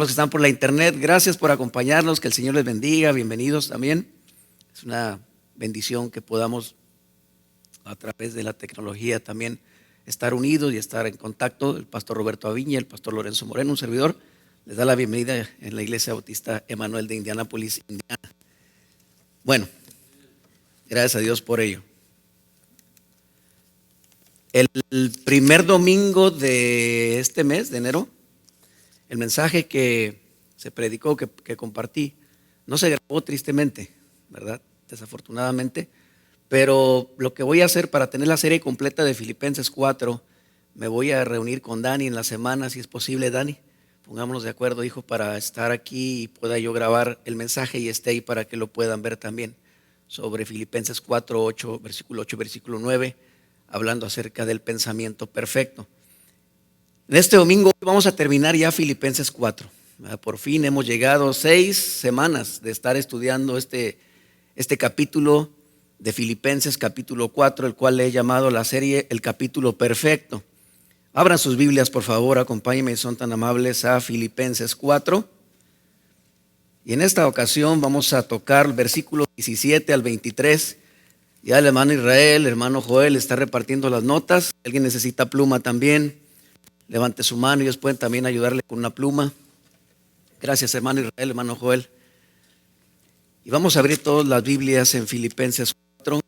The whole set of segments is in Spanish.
Los que están por la internet, gracias por acompañarnos, que el Señor les bendiga, bienvenidos también. Es una bendición que podamos a través de la tecnología también estar unidos y estar en contacto. El pastor Roberto Aviña, el pastor Lorenzo Moreno, un servidor, les da la bienvenida en la Iglesia Bautista Emanuel de Indianápolis, Indiana. Bueno, gracias a Dios por ello. El primer domingo de este mes, de enero, el mensaje que se predicó, que compartí, no se grabó tristemente, ¿verdad? Desafortunadamente, pero lo que voy a hacer para tener la serie completa de Filipenses 4, me voy a reunir con Dani en la semana, si es posible, Dani. Pongámonos de acuerdo, hijo, para estar aquí y pueda yo grabar el mensaje y esté ahí para que lo puedan ver también, sobre Filipenses 4, 8, versículo 9, hablando acerca del pensamiento perfecto. En este domingo vamos a terminar ya Filipenses 4. Por fin hemos llegado 6 semanas de estar estudiando este capítulo de Filipenses, capítulo 4, el cual le he llamado la serie El capítulo perfecto. Abran sus Biblias, por favor, acompáñenme, son tan amables, a Filipenses 4. Y en esta ocasión vamos a tocar versículos 17 al 23. Ya el hermano Israel, el hermano Joel está repartiendo las notas. Si alguien necesita pluma también, levante su mano y ellos pueden también ayudarle con una pluma. Gracias, hermano Israel, hermano Joel. Y vamos a abrir todas las Biblias en Filipenses 4.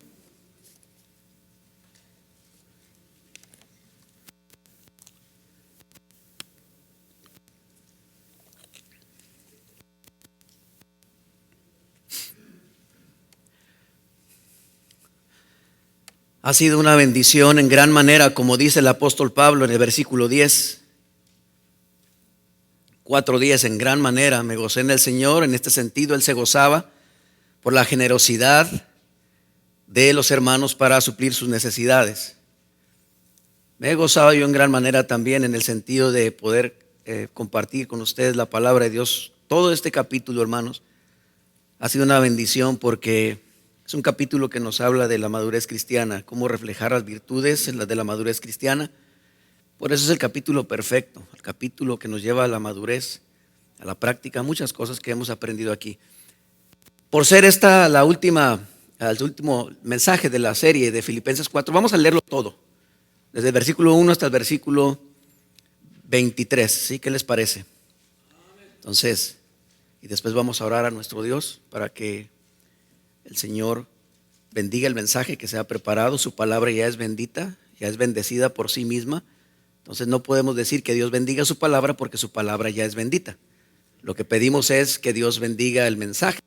Ha sido una bendición en gran manera, como dice el apóstol Pablo en el versículo 10. 4:10, en gran manera me gocé en el Señor. En este sentido, él se gozaba por la generosidad de los hermanos para suplir sus necesidades. Me he gozado yo en gran manera también en el sentido de poder compartir con ustedes la palabra de Dios. Todo este capítulo, hermanos, ha sido una bendición porque es un capítulo que nos habla de la madurez cristiana, cómo reflejar las virtudes de la madurez cristiana. Por eso es el capítulo perfecto, el capítulo que nos lleva a la madurez, a la práctica, muchas cosas que hemos aprendido aquí. Por ser esta el último mensaje de la serie de Filipenses 4, vamos a leerlo todo, desde el versículo 1 hasta el versículo 23, ¿sí? ¿Qué les parece? Entonces, y después vamos a orar a nuestro Dios para que el Señor bendiga el mensaje que se ha preparado. Su palabra ya es bendita, ya es bendecida por sí misma. Entonces no podemos decir que Dios bendiga su palabra porque su palabra ya es bendita. Lo que pedimos es que Dios bendiga el mensaje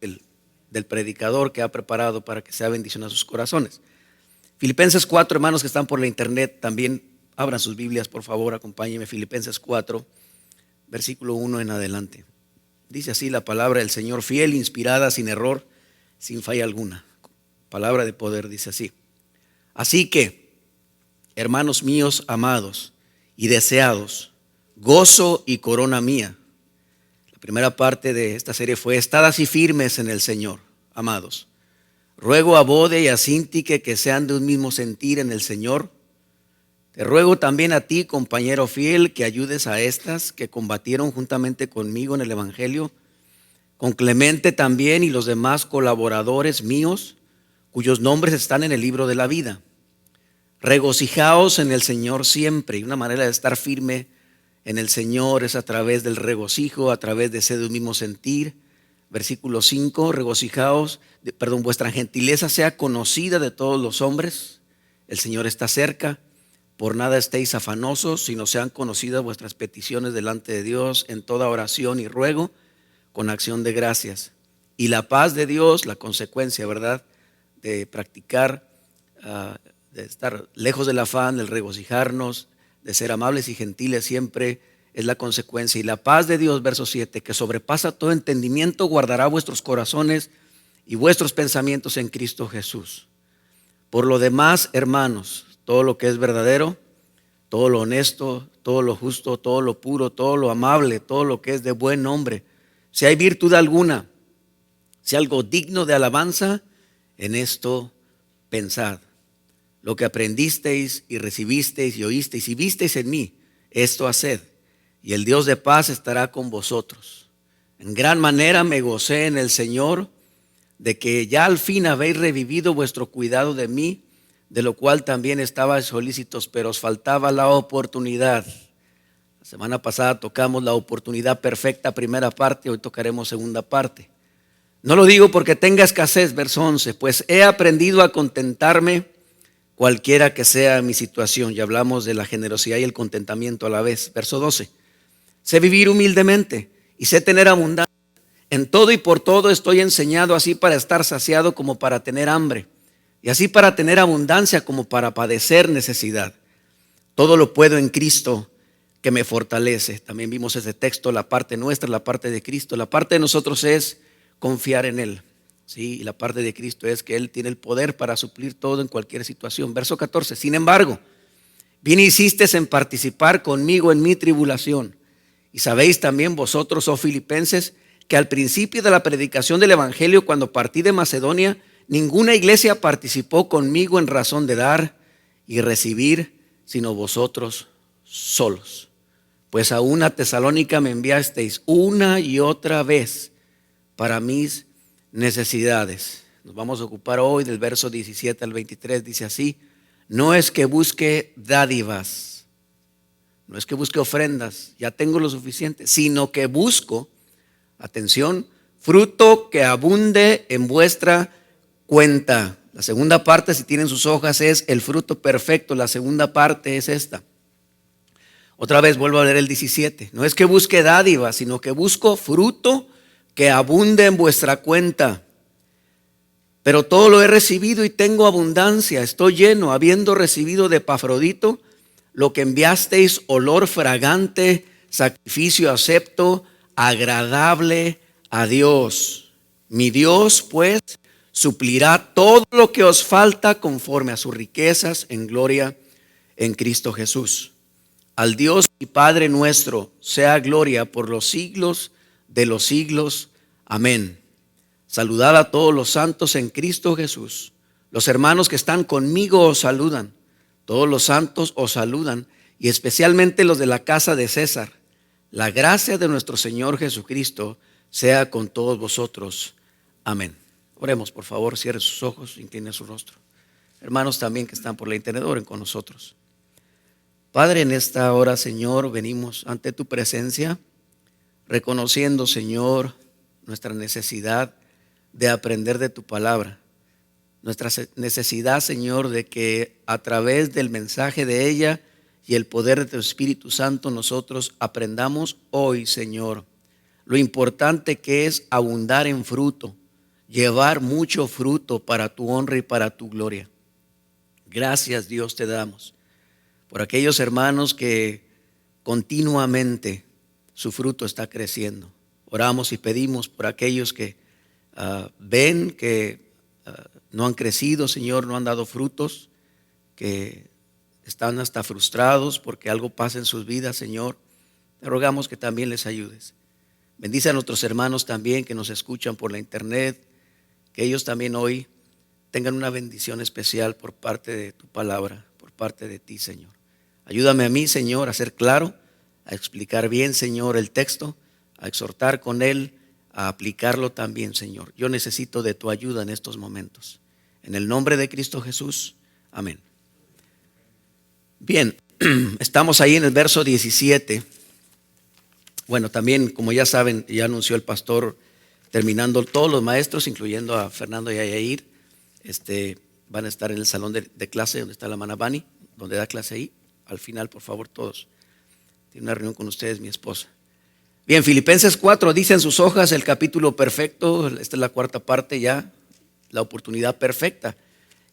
del predicador que ha preparado para que sea bendición a sus corazones. Filipenses 4, hermanos que están por la internet, también abran sus Biblias, por favor, acompáñenme. Filipenses 4, versículo 1 en adelante. Dice así la palabra del Señor, fiel, inspirada, sin error, sin falla alguna. Palabra de poder, dice así. Así que, hermanos míos amados y deseados, gozo y corona mía. La primera parte de esta serie fue: estad así firmes en el Señor, amados. Ruego a Bode y a Síntique que sean de un mismo sentir en el Señor. Te ruego también a ti, compañero fiel, que ayudes a estas que combatieron juntamente conmigo en el Evangelio, con Clemente también y los demás colaboradores míos, cuyos nombres están en el libro de la vida. Regocijaos en el Señor siempre. Y una manera de estar firme en el Señor es a través del regocijo, a través de ser de un mismo sentir. Versículo 5, regocijaos, vuestra gentileza sea conocida de todos los hombres. El Señor está cerca. Por nada estéis afanosos, sino sean conocidas vuestras peticiones delante de Dios en toda oración y ruego, con acción de gracias. Y la paz de Dios, la consecuencia, ¿verdad?, de practicar, de estar lejos del afán, del regocijarnos, de ser amables y gentiles siempre, es la consecuencia. Y la paz de Dios, verso 7, que sobrepasa todo entendimiento, guardará vuestros corazones y vuestros pensamientos en Cristo Jesús. Por lo demás, hermanos, todo lo que es verdadero, todo lo honesto, todo lo justo, todo lo puro, todo lo amable, todo lo que es de buen nombre, si hay virtud alguna, si algo digno de alabanza, en esto pensad. Lo que aprendisteis y recibisteis y oísteis y visteis en mí, esto haced, y el Dios de paz estará con vosotros. En gran manera me gocé en el Señor de que ya al fin habéis revivido vuestro cuidado de mí, de lo cual también estabais solícitos, pero os faltaba la oportunidad. La semana pasada tocamos la oportunidad perfecta, primera parte, hoy tocaremos segunda parte. No lo digo porque tenga escasez, verso 11, pues he aprendido a contentarme cualquiera que sea mi situación. Y hablamos de la generosidad y el contentamiento a la vez. Verso 12, sé vivir humildemente y sé tener abundancia. En todo y por todo estoy enseñado, así para estar saciado como para tener hambre, y así para tener abundancia como para padecer necesidad. Todo lo puedo en Cristo que me fortalece. También vimos ese texto, la parte nuestra, la parte de Cristo. La parte de nosotros es confiar en Él, ¿sí? Y la parte de Cristo es que Él tiene el poder para suplir todo en cualquier situación. Verso 14, sin embargo, bien hicisteis en participar conmigo en mi tribulación. Y sabéis también vosotros, oh filipenses, que al principio de la predicación del evangelio, cuando partí de Macedonia, ninguna iglesia participó conmigo en razón de dar y recibir, sino vosotros solos. Pues a una Tesalónica me enviasteis una y otra vez para mis necesidades. Nos vamos a ocupar hoy del verso 17 al 23, dice así: no es que busque dádivas, no es que busque ofrendas, ya tengo lo suficiente, sino que busco, atención, fruto que abunde en vuestra cuenta. La segunda parte, si tienen sus hojas, es el fruto perfecto. La segunda parte es esta. Otra vez vuelvo a leer el 17. No es que busque dádiva, sino que busco fruto que abunde en vuestra cuenta. Pero todo lo he recibido y tengo abundancia. Estoy lleno, habiendo recibido de Epafrodito lo que enviasteis, olor fragante, sacrificio acepto, agradable a Dios. Mi Dios, pues, suplirá todo lo que os falta conforme a sus riquezas en gloria en Cristo Jesús. Al Dios y Padre nuestro sea gloria por los siglos de los siglos. Amén. Saludad a todos los santos en Cristo Jesús. Los hermanos que están conmigo os saludan. Todos los santos os saludan, y especialmente los de la casa de César. La gracia de nuestro Señor Jesucristo sea con todos vosotros. Amén. Oremos, por favor, cierre sus ojos, incline su rostro. Hermanos también que están por la internet, oren con nosotros. Padre, en esta hora, Señor, venimos ante tu presencia, reconociendo, Señor, nuestra necesidad de aprender de tu palabra. Nuestra necesidad, Señor, de que a través del mensaje de ella y el poder de tu Espíritu Santo nosotros aprendamos hoy, Señor, lo importante que es abundar en fruto, llevar mucho fruto para tu honra y para tu gloria. Gracias, Dios, te damos por aquellos hermanos que continuamente su fruto está creciendo. Oramos y pedimos por aquellos que ven que no han crecido, Señor, no han dado frutos, que están hasta frustrados porque algo pasa en sus vidas, Señor. Te rogamos que también les ayudes. Bendice a nuestros hermanos también que nos escuchan por la internet, que ellos también hoy tengan una bendición especial por parte de tu palabra, por parte de ti, Señor. Ayúdame a mí, Señor, a ser claro, a explicar bien, Señor, el texto, a exhortar con él, a aplicarlo también, Señor. Yo necesito de tu ayuda en estos momentos. En el nombre de Cristo Jesús, amén. Bien, estamos ahí en el verso 17. Bueno, también, como ya saben, ya anunció el pastor, terminando todos los maestros, incluyendo a Fernando y a Yair, van a estar en el salón de clase donde está la hermana Bani, donde da clase ahí. Al final, por favor, todos. Tiene una reunión con ustedes, mi esposa. Bien, Filipenses 4 dice en sus hojas el capítulo perfecto. Esta es la cuarta parte ya, la oportunidad perfecta.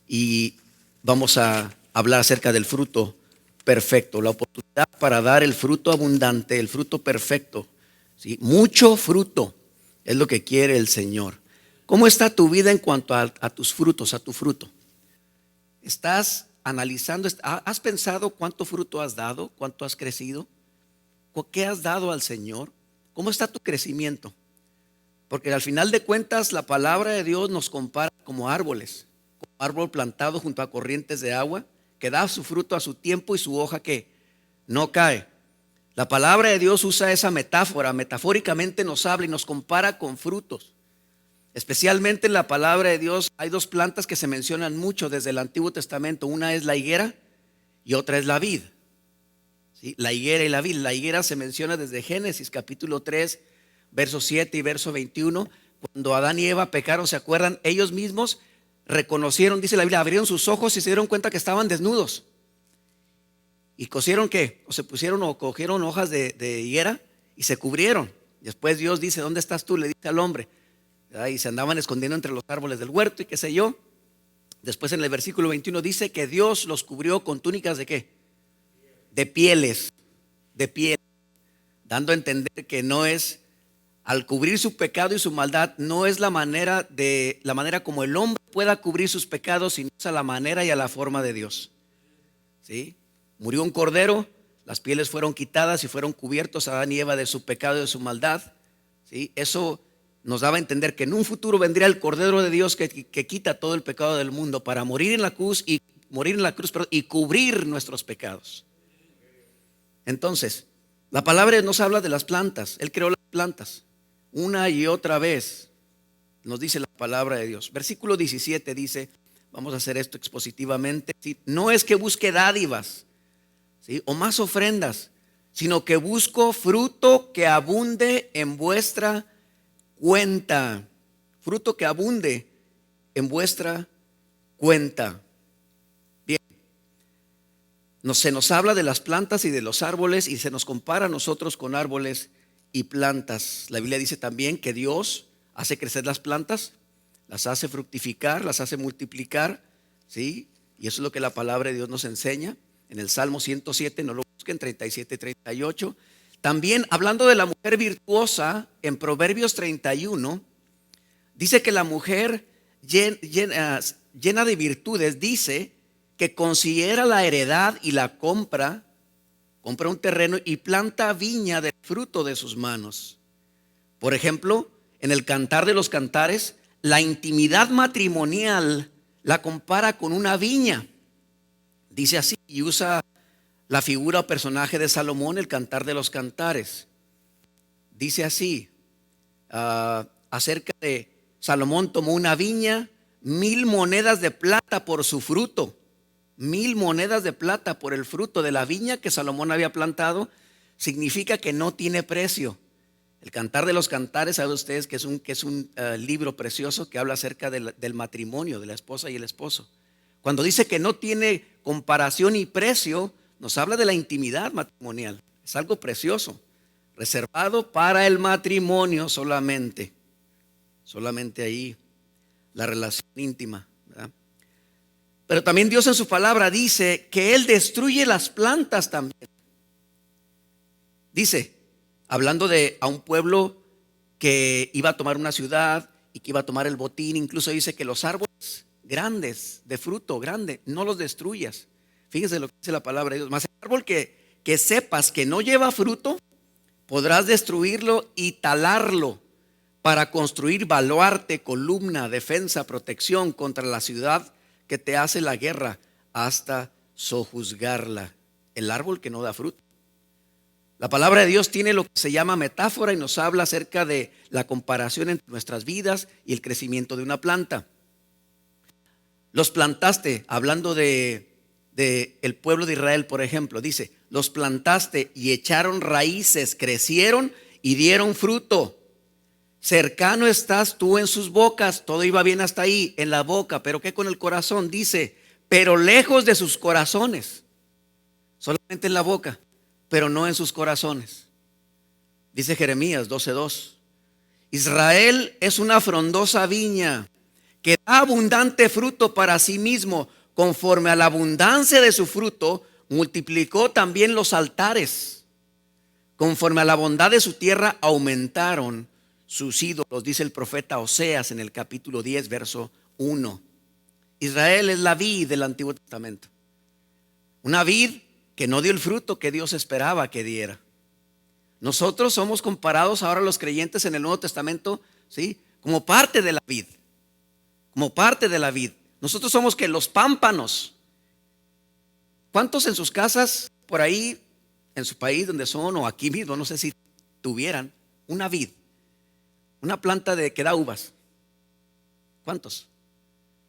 Y vamos a hablar acerca del fruto perfecto, la oportunidad para dar el fruto abundante, el fruto perfecto, ¿sí? Mucho fruto es lo que quiere el Señor. ¿Cómo está tu vida en cuanto a tus frutos, a tu fruto? ¿Estás analizando, has pensado cuánto fruto has dado, cuánto has crecido? ¿Qué has dado al Señor? ¿Cómo está tu crecimiento? Porque al final de cuentas la palabra de Dios nos compara como árboles, como árbol plantado junto a corrientes de agua, que da su fruto a su tiempo y su hoja que no cae. La palabra de Dios usa esa metáfora, metafóricamente nos habla y nos compara con frutos. Especialmente en la palabra de Dios hay dos plantas que se mencionan mucho desde el Antiguo Testamento. Una es la higuera y otra es la vid. ¿Sí? La higuera y la vid. La higuera se menciona desde Génesis capítulo 3, verso 7 y verso 21. Cuando Adán y Eva pecaron, ¿se acuerdan? Ellos mismos reconocieron, dice la Biblia, abrieron sus ojos y se dieron cuenta que estaban desnudos. ¿Y cosieron qué? O se pusieron o cogieron hojas de higuera y se cubrieron. Después Dios dice, ¿dónde estás tú? Le dice al hombre. Y se andaban escondiendo entre los árboles del huerto y qué sé yo. Después en el versículo 21 dice que Dios los cubrió con túnicas ¿de qué? De pieles, dando a entender que no es, al cubrir su pecado y su maldad, no es la manera como el hombre pueda cubrir sus pecados, sino es a la manera y a la forma de Dios. ¿Sí? Murió un cordero, las pieles fueron quitadas y fueron cubiertos a Adán y Eva de su pecado y de su maldad. ¿Sí? Eso nos daba a entender que en un futuro vendría el Cordero de Dios que quita todo el pecado del mundo para morir en la cruz y cubrir nuestros pecados. Entonces, la palabra nos habla de las plantas. Él creó las plantas una y otra vez. Nos dice la palabra de Dios. Versículo 17 dice, vamos a hacer esto expositivamente, ¿sí? No es que busque dádivas, ¿sí? O más ofrendas, sino que busco fruto que abunde en vuestra cuenta. Fruto que abunde en vuestra cuenta. Bien, se nos habla de las plantas y de los árboles y se nos compara a nosotros con árboles y plantas. La Biblia dice también que Dios hace crecer las plantas, las hace fructificar, las hace multiplicar, ¿sí? Y eso es lo que la palabra de Dios nos enseña. En el Salmo 107, no lo busquen, 37, 38. También hablando de la mujer virtuosa, en Proverbios 31, dice que la mujer llena de virtudes, dice que considera la heredad y la compra un terreno y planta viña del fruto de sus manos. Por ejemplo, en el Cantar de los Cantares, la intimidad matrimonial la compara con una viña. Dice así y usa la figura o personaje de Salomón, el Cantar de los Cantares. Dice así, acerca de Salomón tomó una viña, 1,000 monedas de plata por su fruto. 1,000 monedas de plata por el fruto de la viña que Salomón había plantado. Significa que no tiene precio. El Cantar de los Cantares, saben ustedes que es un libro precioso que habla acerca del matrimonio, de la esposa y el esposo. Cuando dice que no tiene comparación y precio, nos habla de la intimidad matrimonial. Es algo precioso, reservado para el matrimonio solamente. Solamente ahí, la relación íntima, ¿verdad? Pero también Dios en su palabra dice que Él destruye las plantas también. Dice, hablando a un pueblo que iba a tomar una ciudad y que iba a tomar el botín, incluso dice que los árboles grandes, de fruto grande, no los destruyas. Fíjense lo que dice la palabra de Dios. Mas el árbol que sepas que no lleva fruto, podrás destruirlo y talarlo para construir baluarte, columna, defensa, protección contra la ciudad que te hace la guerra hasta sojuzgarla. El árbol que no da fruto. La palabra de Dios tiene lo que se llama metáfora y nos habla acerca de la comparación entre nuestras vidas y el crecimiento de una planta. Los plantaste, hablando de el pueblo de Israel, por ejemplo, dice, los plantaste y echaron raíces, crecieron y dieron fruto. Cercano estás tú en sus bocas. Todo iba bien hasta ahí, en la boca, pero ¿qué con el corazón? Dice, pero lejos de sus corazones. Solamente en la boca, pero no en sus corazones. Dice Jeremías 12:2. Israel es una frondosa viña que da abundante fruto para sí mismo. Conforme a la abundancia de su fruto, multiplicó también los altares. Conforme a la bondad de su tierra, aumentaron sus ídolos, dice el profeta Oseas en el capítulo 10, verso 1. Israel es la vid del Antiguo Testamento. Una vid que no dio el fruto que Dios esperaba que diera. Nosotros somos comparados ahora los creyentes en el Nuevo Testamento, ¿sí? Como parte de la vid. Como parte de la vid. Nosotros somos que los pámpanos. ¿Cuántos en sus casas por ahí en su país donde son o aquí mismo, no sé si tuvieran una vid, una planta que da uvas. ¿Cuántos?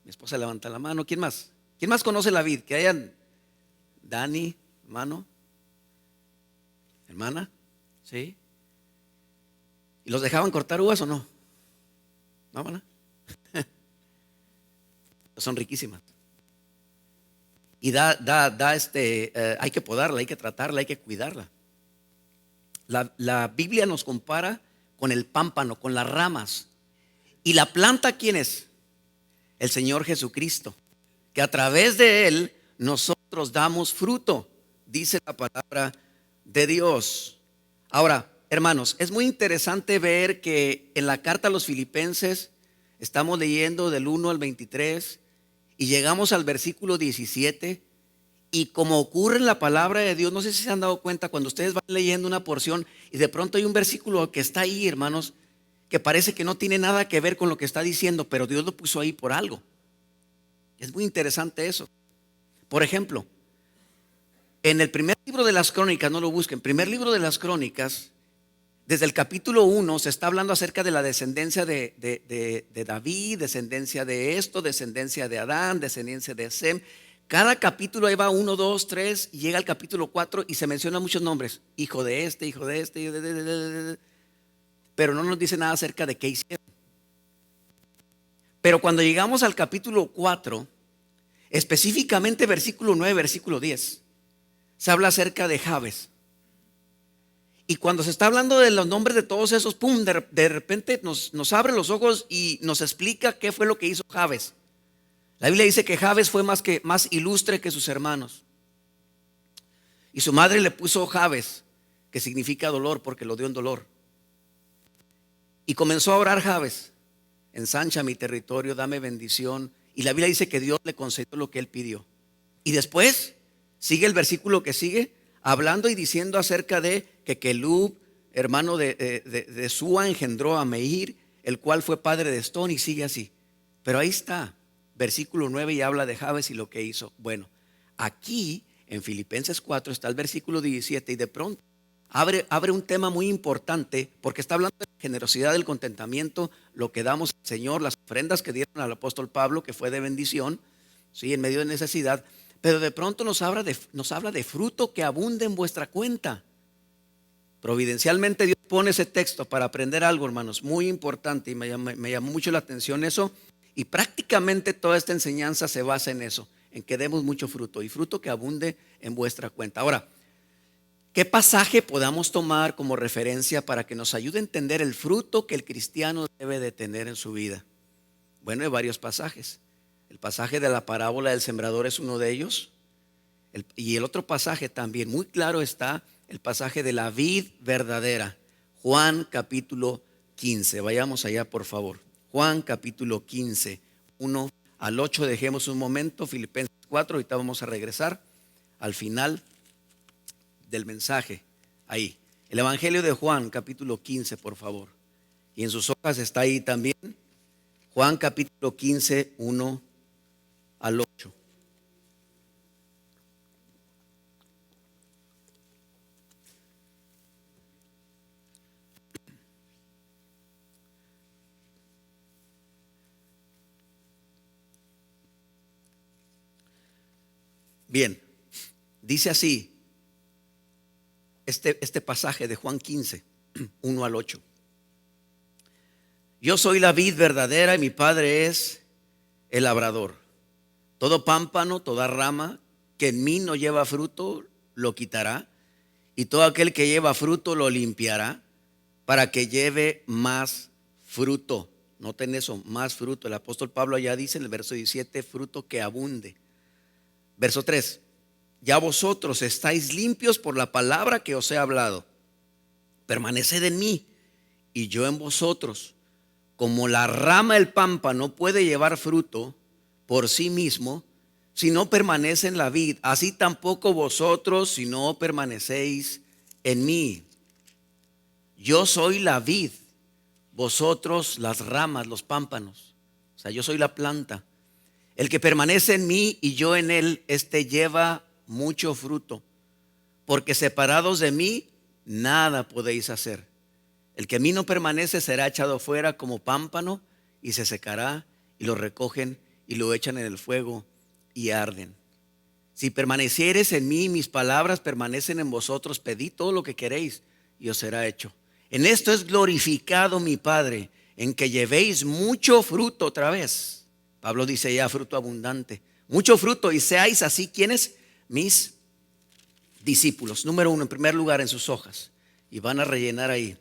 Mi esposa levanta la mano. ¿Quién más? ¿Quién más conoce la vid? Que hayan Dani, hermano, hermana, ¿sí? ¿Y los dejaban cortar uvas o no? ¿No, hermana? Son riquísimas. Y hay que podarla, hay que tratarla, hay que cuidarla. La Biblia nos compara con el pámpano, con las ramas. ¿Y la planta quién es? El Señor Jesucristo, que a través de Él nosotros damos fruto, dice la palabra de Dios. Ahora, hermanos, es muy interesante ver que en la carta a los Filipenses estamos leyendo del 1 al 23 y llegamos al versículo 17. Y como ocurre en la palabra de Dios, no sé si se han dado cuenta cuando ustedes van leyendo una porción y de pronto hay un versículo que está ahí, hermanos, que parece que no tiene nada que ver con lo que está diciendo, pero Dios lo puso ahí por algo. Es muy interesante eso. Por ejemplo, en el primer libro de las Crónicas, no lo busquen, primer libro de las Crónicas, desde el capítulo 1 se está hablando acerca de la descendencia de David, descendencia de esto, descendencia de Adán, descendencia de Sem. Cada capítulo ahí va 1, 2, 3 y llega al capítulo 4 y se mencionan muchos nombres. Hijo de este, hijo de este, pero no nos dice nada acerca de qué hicieron. Pero cuando llegamos al capítulo 4, específicamente versículo 9, versículo 10, se habla acerca de Jabes. Y cuando se está hablando de los nombres de todos esos, pum, de repente nos abre los ojos y nos explica qué fue lo que hizo Jabes. La Biblia dice que Jabes fue más ilustre que sus hermanos. Y su madre le puso Jabes, que significa dolor, porque lo dio en dolor. Y comenzó a orar Jabes: ensancha mi territorio, dame bendición. Y la Biblia dice que Dios le concedió lo que él pidió. Y después sigue el versículo que sigue, hablando y diciendo acerca de que Kelub, hermano de Sua, engendró a Meir, el cual fue padre de Estón, y sigue así. Pero ahí está, versículo 9, y habla de Jabes y lo que hizo. Bueno, aquí en Filipenses 4 está el versículo 17 y de pronto abre un tema muy importante, porque está hablando de la generosidad, del contentamiento, lo que damos al Señor, las ofrendas que dieron al apóstol Pablo, que fue de bendición, ¿sí? En medio de necesidad. Pero de pronto nos habla de fruto que abunde en vuestra cuenta. Providencialmente Dios pone ese texto para aprender algo, hermanos, muy importante, y me llamó mucho la atención eso. Y prácticamente toda esta enseñanza se basa en eso, en que demos mucho fruto y fruto que abunde en vuestra cuenta. Ahora, ¿qué pasaje podamos tomar como referencia para que nos ayude a entender el fruto que el cristiano debe de tener en su vida? Bueno, hay varios pasajes. El pasaje de la parábola del sembrador es uno de ellos. Y el otro pasaje también muy claro está el pasaje de la vid verdadera. Juan capítulo 15. Vayamos allá, por favor. Juan capítulo 15, 1 al 8. Dejemos un momento. Filipenses 4. Ahorita vamos a regresar al final del mensaje. Ahí. El Evangelio de Juan capítulo 15, por favor. Y en sus hojas está ahí también. Juan capítulo 15, 1 al 8. Bien, dice así este pasaje de Juan 15, 1 al 8. Yo soy la vid verdadera y mi Padre es el labrador. Todo pámpano, toda rama que en mí no lleva fruto, lo quitará, y todo aquel que lleva fruto lo limpiará, para que lleve más fruto. Noten eso, más fruto. El apóstol Pablo allá dice en el verso 17, fruto que abunde. Verso 3, ya vosotros estáis limpios por la palabra que os he hablado. Permaneced en mí y yo en vosotros. Como la rama del pámpano no puede llevar fruto por sí mismo si no permanece en la vid, así tampoco vosotros si no permanecéis en mí. Yo soy la vid, vosotros las ramas, los pámpanos. O sea, yo soy la planta. El que permanece en mí y yo en él, este lleva mucho fruto, porque separados de mí nada podéis hacer. El que en mí no permanece será echado fuera como pámpano y se secará, y lo recogen y lo echan en el fuego y arden. Si permaneciereis en mí, mis palabras permanecen en vosotros, pedid todo lo que queréis y os será hecho. En esto es glorificado mi Padre, en que llevéis mucho fruto. Otra vez Pablo dice ya fruto abundante, mucho fruto, y seáis así quienes, mis discípulos. Número 1, en primer lugar, en sus hojas, y van a rellenar ahí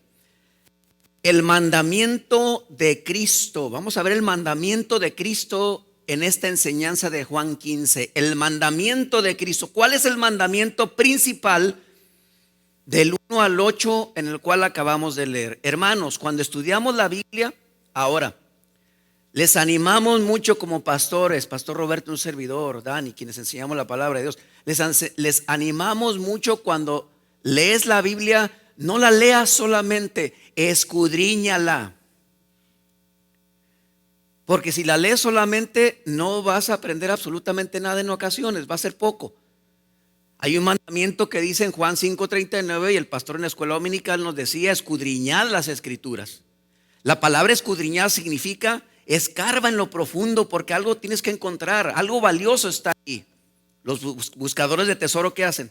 el mandamiento de Cristo. Vamos a ver el mandamiento de Cristo en esta enseñanza de Juan 15. El mandamiento de Cristo. ¿Cuál es el mandamiento principal del 1 al 8 en el cual acabamos de leer? Hermanos, cuando estudiamos la Biblia, ahora, les animamos mucho como pastores, Pastor Roberto, un servidor, Dani, quienes enseñamos la palabra de Dios, les animamos mucho cuando lees la Biblia, no la leas solamente, escudriñala. Porque si la lees solamente no vas a aprender absolutamente nada en ocasiones, va a ser poco. Hay un mandamiento que dice en Juan 5:39, y el pastor en la escuela dominical nos decía: escudriñad las escrituras. La palabra escudriñar significa escarba en lo profundo, porque algo tienes que encontrar, algo valioso está ahí. Los buscadores de tesoro, ¿qué hacen?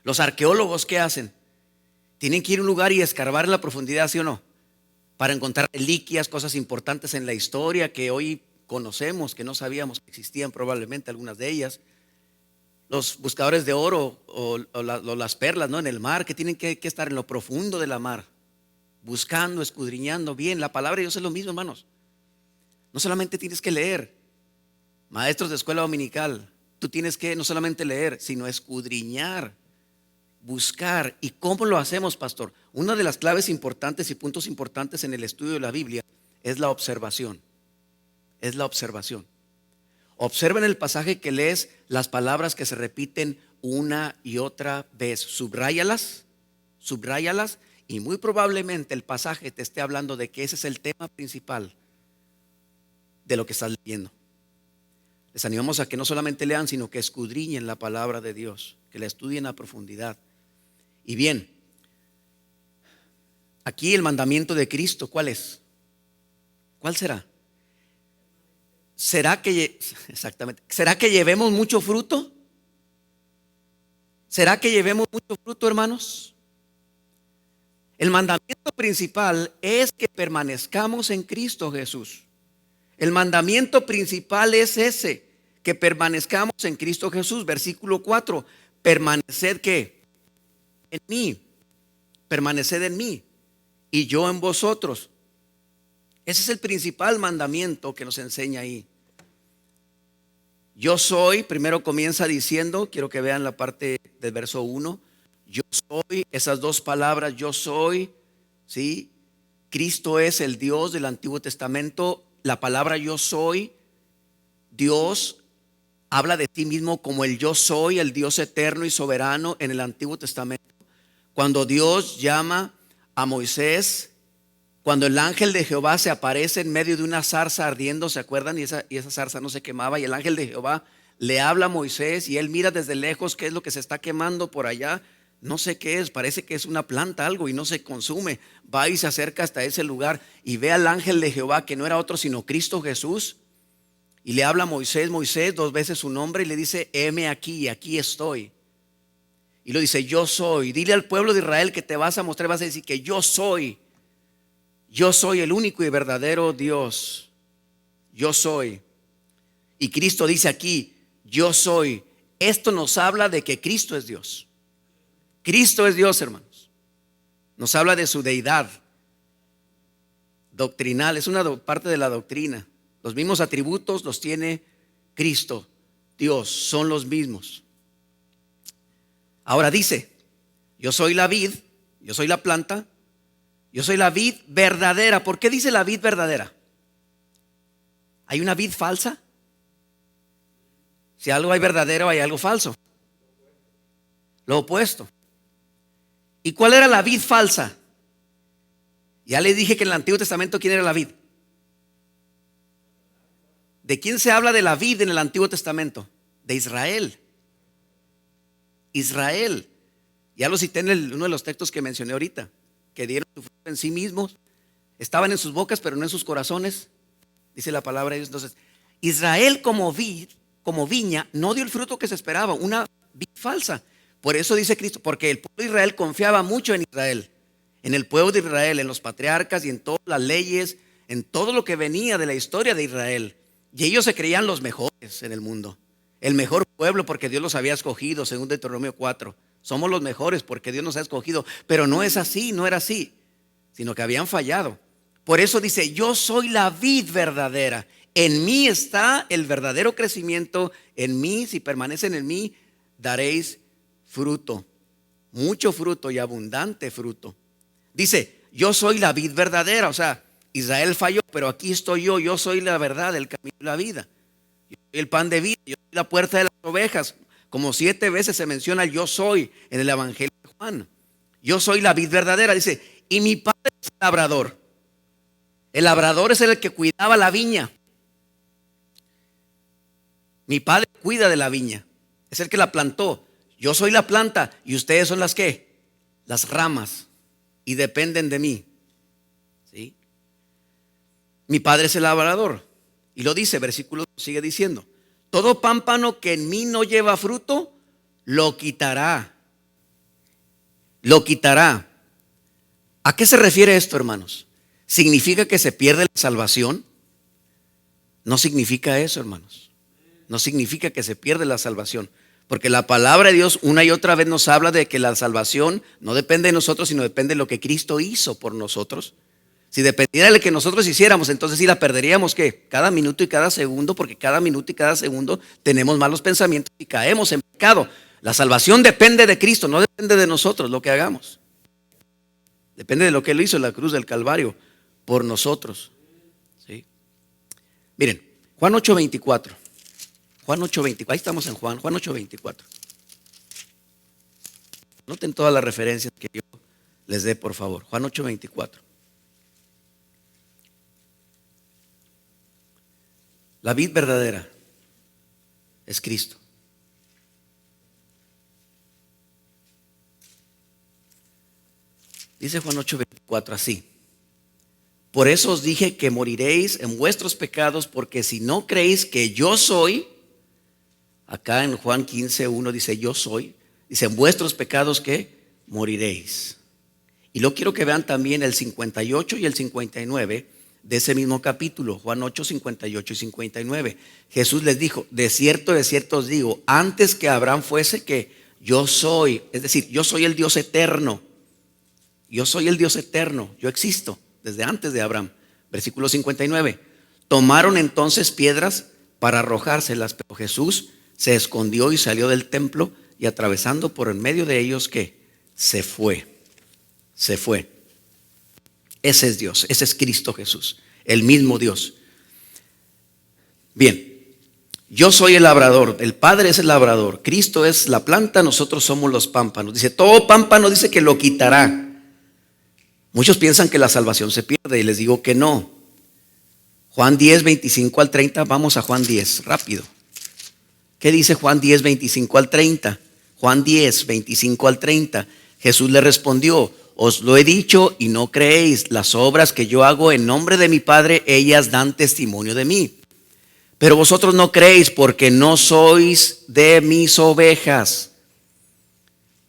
Los arqueólogos, ¿qué hacen? Tienen que ir a un lugar y escarbar en la profundidad, ¿sí o no? Para encontrar reliquias, cosas importantes en la historia que hoy conocemos, que no sabíamos que existían, probablemente algunas de ellas. Los buscadores de oro o las perlas, ¿no?, en el mar, que tienen que estar en lo profundo de la mar, buscando, escudriñando bien. La palabra de Dios es lo mismo, hermanos. No solamente tienes que leer. Maestros de escuela dominical, tú tienes que no solamente leer, sino escudriñar, buscar. ¿Y cómo lo hacemos, pastor? Una de las claves importantes y puntos importantes en el estudio de la Biblia es la observación. Es la observación. Observa en el pasaje que lees las palabras que se repiten una y otra vez. Subráyalas, y muy probablemente el pasaje te esté hablando de que ese es el tema principal de lo que estás leyendo. Les animamos a que no solamente lean, sino que escudriñen la palabra de Dios, que la estudien a profundidad. Y bien, aquí el mandamiento de Cristo, ¿cuál es? ¿Cuál será? ¿Será que llevemos mucho fruto? ¿Será que llevemos mucho fruto, hermanos? El mandamiento principal es que permanezcamos en Cristo Jesús. El mandamiento principal es ese, que permanezcamos en Cristo Jesús. Versículo 4, permaneced ¿qué? En mí, permaneced en mí y yo en vosotros. Ese es el principal mandamiento que nos enseña ahí. Yo soy, primero comienza diciendo, quiero que vean la parte del verso 1, yo soy, esas dos palabras, yo soy, ¿sí? Cristo es el Dios del Antiguo Testamento. La palabra yo soy, Dios habla de sí mismo como el yo soy, el Dios eterno y soberano en el Antiguo Testamento. Cuando Dios llama a Moisés, cuando el ángel de Jehová se aparece en medio de una zarza ardiendo, ¿se acuerdan? Y esa zarza no se quemaba, y el ángel de Jehová le habla a Moisés y él mira desde lejos qué es lo que se está quemando por allá. No sé qué es, parece que es una planta, algo, y no se consume. Va y se acerca hasta ese lugar y ve al ángel de Jehová, que no era otro sino Cristo Jesús, y le habla a Moisés, dos veces su nombre, y le dice: heme aquí, aquí estoy. Y lo dice: yo soy. Dile al pueblo de Israel que te vas a mostrar, vas a decir que yo soy el único y verdadero Dios. Yo soy. Y Cristo dice aquí: yo soy. Esto nos habla de que Cristo es Dios. Cristo es Dios, hermanos. Nos habla de su deidad doctrinal, es una parte de la doctrina. Los mismos atributos los tiene Cristo, Dios, son los mismos. Ahora dice: yo soy la vid, yo soy la planta, yo soy la vid verdadera. ¿Por qué dice la vid verdadera? ¿Hay una vid falsa? Si algo hay verdadero, hay algo falso. Lo opuesto. ¿Y cuál era la vid falsa? Ya les dije que en el Antiguo Testamento, ¿quién era la vid? ¿De quién se habla de la vid en el Antiguo Testamento? De Israel. Israel. Ya lo cité en uno de los textos que mencioné ahorita, que dieron su fruto en sí mismos, estaban en sus bocas, pero no en sus corazones, dice la palabra de Dios. Entonces, Israel como viña, no dio el fruto que se esperaba, una vid falsa. Por eso dice Cristo, porque el pueblo de Israel confiaba mucho en Israel, en el pueblo de Israel, en los patriarcas y en todas las leyes, en todo lo que venía de la historia de Israel. Y ellos se creían los mejores en el mundo, el mejor pueblo porque Dios los había escogido, según Deuteronomio 4. Somos los mejores porque Dios nos ha escogido, pero no es así, no era así, sino que habían fallado. Por eso dice, yo soy la vid verdadera, en mí está el verdadero crecimiento, en mí, si permanecen en mí, daréis fruto, mucho fruto y abundante fruto. Dice, yo soy la vid verdadera, o sea, Israel falló, pero aquí estoy yo soy la verdad, el camino y la vida. Yo soy el pan de vida, yo soy la puerta de las ovejas. Como 7 veces se menciona el yo soy en el Evangelio de Juan. Yo soy la vid verdadera, dice, y mi padre es el labrador. El labrador es el que cuidaba la viña. Mi padre cuida de la viña, es el que la plantó. Yo soy la planta y ustedes son las ¿qué? Las ramas, y dependen de mí. ¿Sí? Mi padre es el labrador. Y lo dice, versículo sigue diciendo, todo pámpano que en mí no lleva fruto, lo quitará. Lo quitará. ¿A qué se refiere esto, hermanos? ¿Significa que se pierde la salvación? No significa eso, hermanos. No significa que se pierde la salvación. Porque la palabra de Dios una y otra vez nos habla de que la salvación no depende de nosotros, sino depende de lo que Cristo hizo por nosotros. Si dependiera de lo que nosotros hiciéramos, entonces sí la perderíamos, ¿qué? Cada minuto y cada segundo, porque cada minuto y cada segundo tenemos malos pensamientos y caemos en pecado. La salvación depende de Cristo, no depende de nosotros lo que hagamos. Depende de lo que Él hizo en la cruz del Calvario por nosotros. ¿Sí? Miren, Juan 8:24. Juan 8:24, ahí estamos en Juan 8:24. Noten todas las referencias que yo les dé, por favor. Juan 8:24. La vid verdadera es Cristo. Dice Juan 8:24 así. Por eso os dije que moriréis en vuestros pecados, porque si no creéis que yo soy, acá en Juan 15:1 dice yo soy, dice en vuestros pecados que moriréis. Y luego quiero que vean también el 58 y el 59 de ese mismo capítulo, Juan 8, 58 y 59. Jesús les dijo, de cierto os digo, antes que Abraham fuese que yo soy, es decir, yo soy el Dios eterno. Yo soy el Dios eterno, yo existo desde antes de Abraham. Versículo 59. Tomaron entonces piedras para arrojárselas, pero Jesús se escondió y salió del templo y atravesando por en medio de ellos, ¿qué? Se fue. Ese es Dios, ese es Cristo Jesús, el mismo Dios. Bien, yo soy el labrador, el Padre es el labrador, Cristo es la planta, nosotros somos los pámpanos. Dice, todo pámpano dice que lo quitará. Muchos piensan que la salvación se pierde y les digo que no. Juan 10, 25 al 30, vamos a Juan 10, rápido. ¿Qué dice Juan 10, 25 al 30? Juan 10, 25 al 30. Jesús le respondió, os lo he dicho y no creéis, las obras que yo hago en nombre de mi Padre, ellas dan testimonio de mí. Pero vosotros no creéis porque no sois de mis ovejas.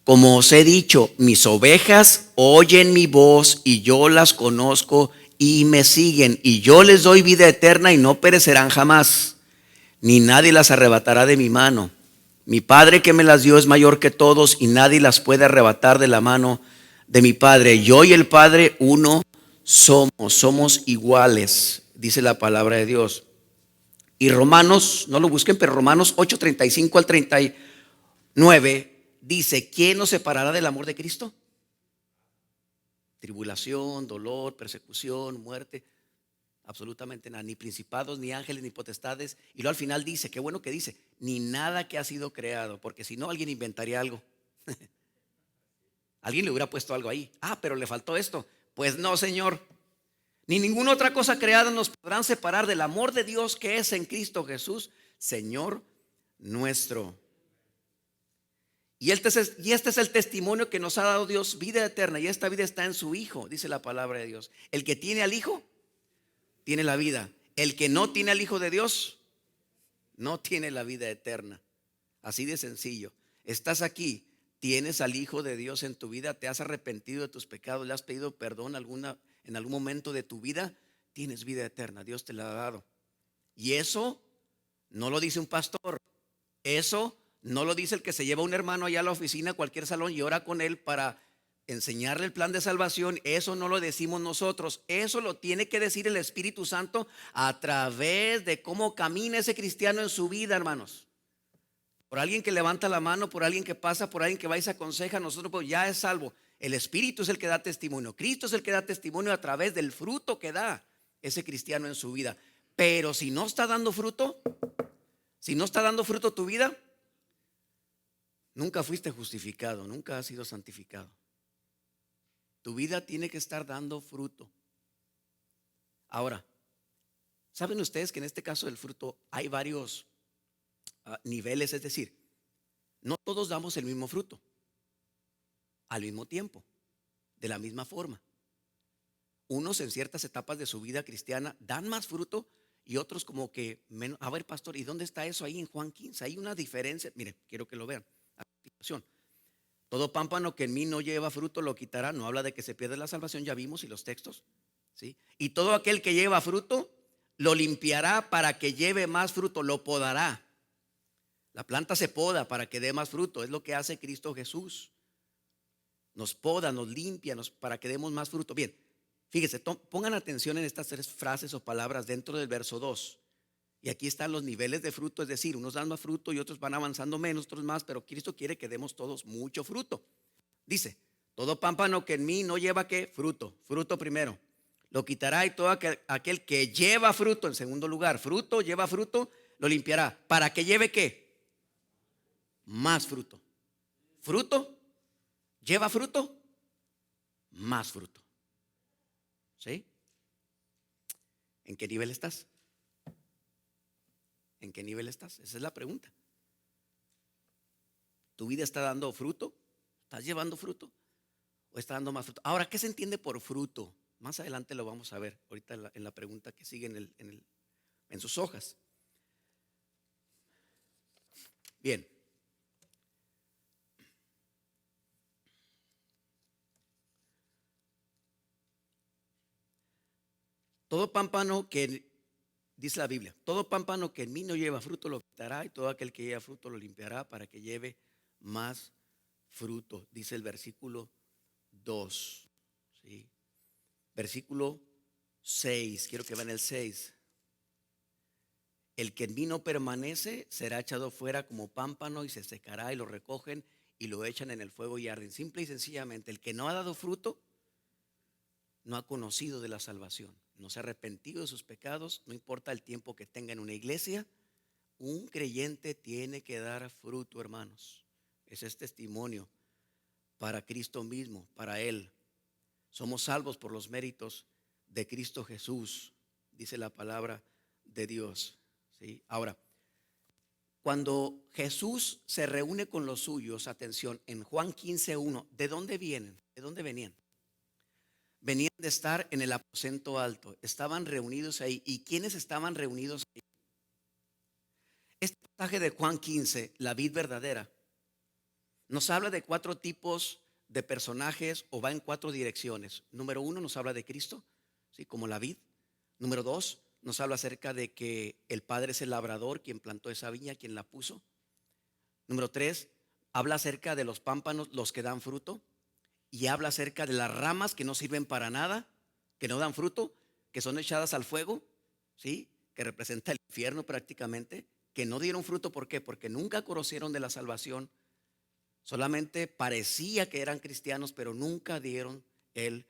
Como os he dicho, mis ovejas oyen mi voz y yo las conozco y me siguen. Y yo les doy vida eterna y no perecerán jamás, ni nadie las arrebatará de mi mano. Mi Padre que me las dio es mayor que todos y nadie las puede arrebatar de la mano de mi Padre. Yo y el Padre uno somos iguales, dice la palabra de Dios. Y Romanos, no lo busquen, pero Romanos 8, 35 al 39 dice, ¿quién nos separará del amor de Cristo? Tribulación, dolor, persecución, muerte, absolutamente nada, ni principados, ni ángeles, ni potestades. Y luego al final dice, qué bueno que dice, ni nada que ha sido creado, porque si no alguien inventaría algo. Alguien le hubiera puesto algo ahí. Pero le faltó esto. Pues no, Señor, ni ninguna otra cosa creada nos podrán separar del amor de Dios que es en Cristo Jesús, Señor nuestro. Y este es el testimonio que nos ha dado Dios, vida eterna. Y esta vida está en su Hijo, dice la palabra de Dios. El que tiene al Hijo, tiene la vida. El que no tiene al Hijo de Dios, no tiene la vida eterna. Así de sencillo. Estás aquí, tienes al Hijo de Dios en tu vida, te has arrepentido de tus pecados, le has pedido perdón en algún momento de tu vida, tienes vida eterna. Dios te la ha dado. Y eso no lo dice un pastor. Eso no lo dice el que se lleva a un hermano allá a la oficina, a cualquier salón, y ora con él para enseñarle el plan de salvación. Eso no lo decimos nosotros. Eso lo tiene que decir el Espíritu Santo a través de cómo camina ese cristiano en su vida, hermanos. Por alguien que levanta la mano, por alguien que pasa, por alguien que va y se aconseja, nosotros pues ya es salvo. El Espíritu es el que da testimonio. Cristo es el que da testimonio a través del fruto que da ese cristiano en su vida. Pero si no está dando fruto, si no está dando fruto tu vida, nunca fuiste justificado, nunca has sido santificado. Tu vida tiene que estar dando fruto. Ahora, ¿saben ustedes que en este caso del fruto hay varios niveles? Es decir, no todos damos el mismo fruto al mismo tiempo, de la misma forma. Unos en ciertas etapas de su vida cristiana dan más fruto y otros como que menos. A ver, pastor, ¿y dónde está eso ahí en Juan 15? Hay una diferencia. Mire, quiero que lo vean. A continuación. Todo pámpano que en mí no lleva fruto lo quitará. No habla de que se pierde la salvación, ya vimos, y los textos, ¿sí? Y todo aquel que lleva fruto lo limpiará para que lleve más fruto, lo podará. La planta se poda para que dé más fruto. Es lo que hace Cristo Jesús. Nos poda, nos limpia para que demos más fruto. Bien, fíjese, pongan atención en estas tres frases o palabras dentro del verso 2. Y aquí están los niveles de fruto, es decir, unos dan más fruto y otros van avanzando menos, otros más, pero Cristo quiere que demos todos mucho fruto. Dice, todo pámpano que en mí no lleva ¿qué? Fruto, fruto primero. Lo quitará y todo aquel que lleva fruto, en segundo lugar, fruto, lleva fruto, lo limpiará. ¿Para que lleve qué? Más fruto. Fruto, lleva fruto, más fruto. ¿Sí? ¿En qué nivel estás? ¿En qué nivel estás? Esa es la pregunta. ¿Tu vida está dando fruto? ¿Estás llevando fruto? ¿O está dando más fruto? Ahora, ¿qué se entiende por fruto? Más adelante lo vamos a ver, ahorita en la pregunta que sigue en sus hojas. Bien. Todo pámpano que, dice la Biblia, todo pámpano que en mí no lleva fruto lo quitará y todo aquel que lleva fruto lo limpiará para que lleve más fruto, dice el versículo 2. ¿Sí? Versículo 6, quiero que vean el 6. El que en mí no permanece será echado fuera como pámpano y se secará y lo recogen y lo echan en el fuego y arden. Simple y sencillamente, el que no ha dado fruto no ha conocido de la salvación, no se ha arrepentido de sus pecados, no importa el tiempo que tenga en una iglesia. Un creyente tiene que dar fruto, hermanos. Ese es testimonio para Cristo mismo, para Él. Somos salvos por los méritos de Cristo Jesús, dice la palabra de Dios. ¿Sí? Ahora, cuando Jesús se reúne con los suyos, atención, en Juan 15:1, ¿de dónde vienen? ¿De dónde venían? Venían de estar en el aposento alto, estaban reunidos ahí. ¿Y quiénes estaban reunidos ahí? Este pasaje de Juan 15, la vid verdadera, nos habla de 4 tipos de personajes o va en 4 direcciones. Número 1 nos habla de Cristo, ¿sí? Como la vid. Número 2 nos habla acerca de que el Padre es el labrador, quien plantó esa viña, quien la puso. Número 3 habla acerca de los pámpanos, los que dan fruto. Y habla acerca de las ramas que no sirven para nada, que no dan fruto, que son echadas al fuego, ¿sí? Que representa el infierno prácticamente, que no dieron fruto. ¿Por qué? Porque nunca conocieron de la salvación. Solamente parecía que eran cristianos, pero nunca dieron el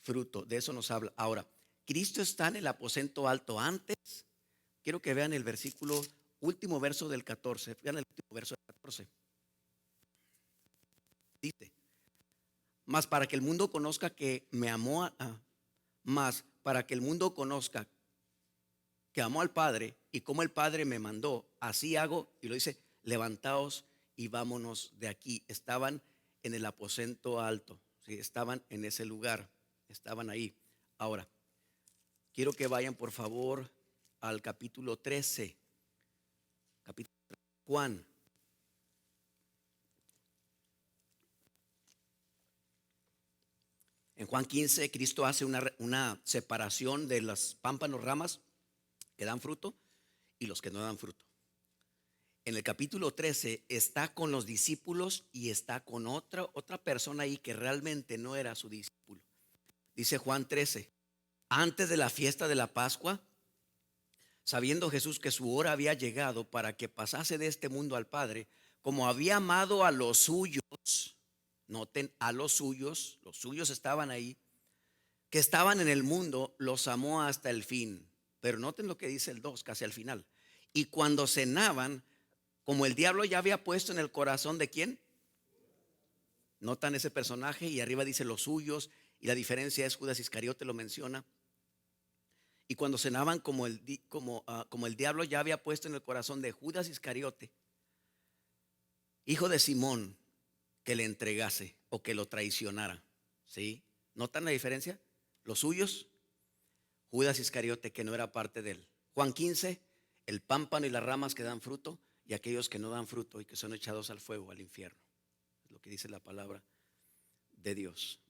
fruto. De eso nos habla. Ahora, Cristo está en el aposento alto antes. Quiero que vean el versículo, último verso del 14. Vean el último verso del 14. Dice: mas para que el mundo conozca que me amó, más para que el mundo conozca que amó al Padre y como el Padre me mandó, así hago, y lo dice, levantaos y vámonos de aquí. Estaban en el aposento alto, ¿sí? Estaban en ese lugar, estaban ahí. Ahora, quiero que vayan por favor al capítulo 13, capítulo Juan. En Juan 15, Cristo hace una separación de las pámpanos, ramas que dan fruto y los que no dan fruto. En el capítulo 13 está con los discípulos y está con otra persona ahí que realmente no era su discípulo. Dice Juan 13, antes de la fiesta de la Pascua, sabiendo Jesús que su hora había llegado para que pasase de este mundo al Padre, como había amado a los suyos, noten, a los suyos estaban ahí, que estaban en el mundo, los amó hasta el fin. Pero noten lo que dice el 2, casi al final. Y cuando cenaban, como el diablo ya había puesto en el corazón de ¿quién? Notan ese personaje y arriba dice los suyos, y la diferencia es Judas Iscariote lo menciona. Y cuando cenaban, como el diablo ya había puesto en el corazón de Judas Iscariote, hijo de Simón, que le entregase o que lo traicionara. ¿Sí? ¿Notan la diferencia? Los suyos, Judas Iscariote, que no era parte de él. Juan 15, el pámpano y las ramas que dan fruto, y aquellos que no dan fruto y que son echados al fuego, al infierno. Es lo que dice la palabra de Dios.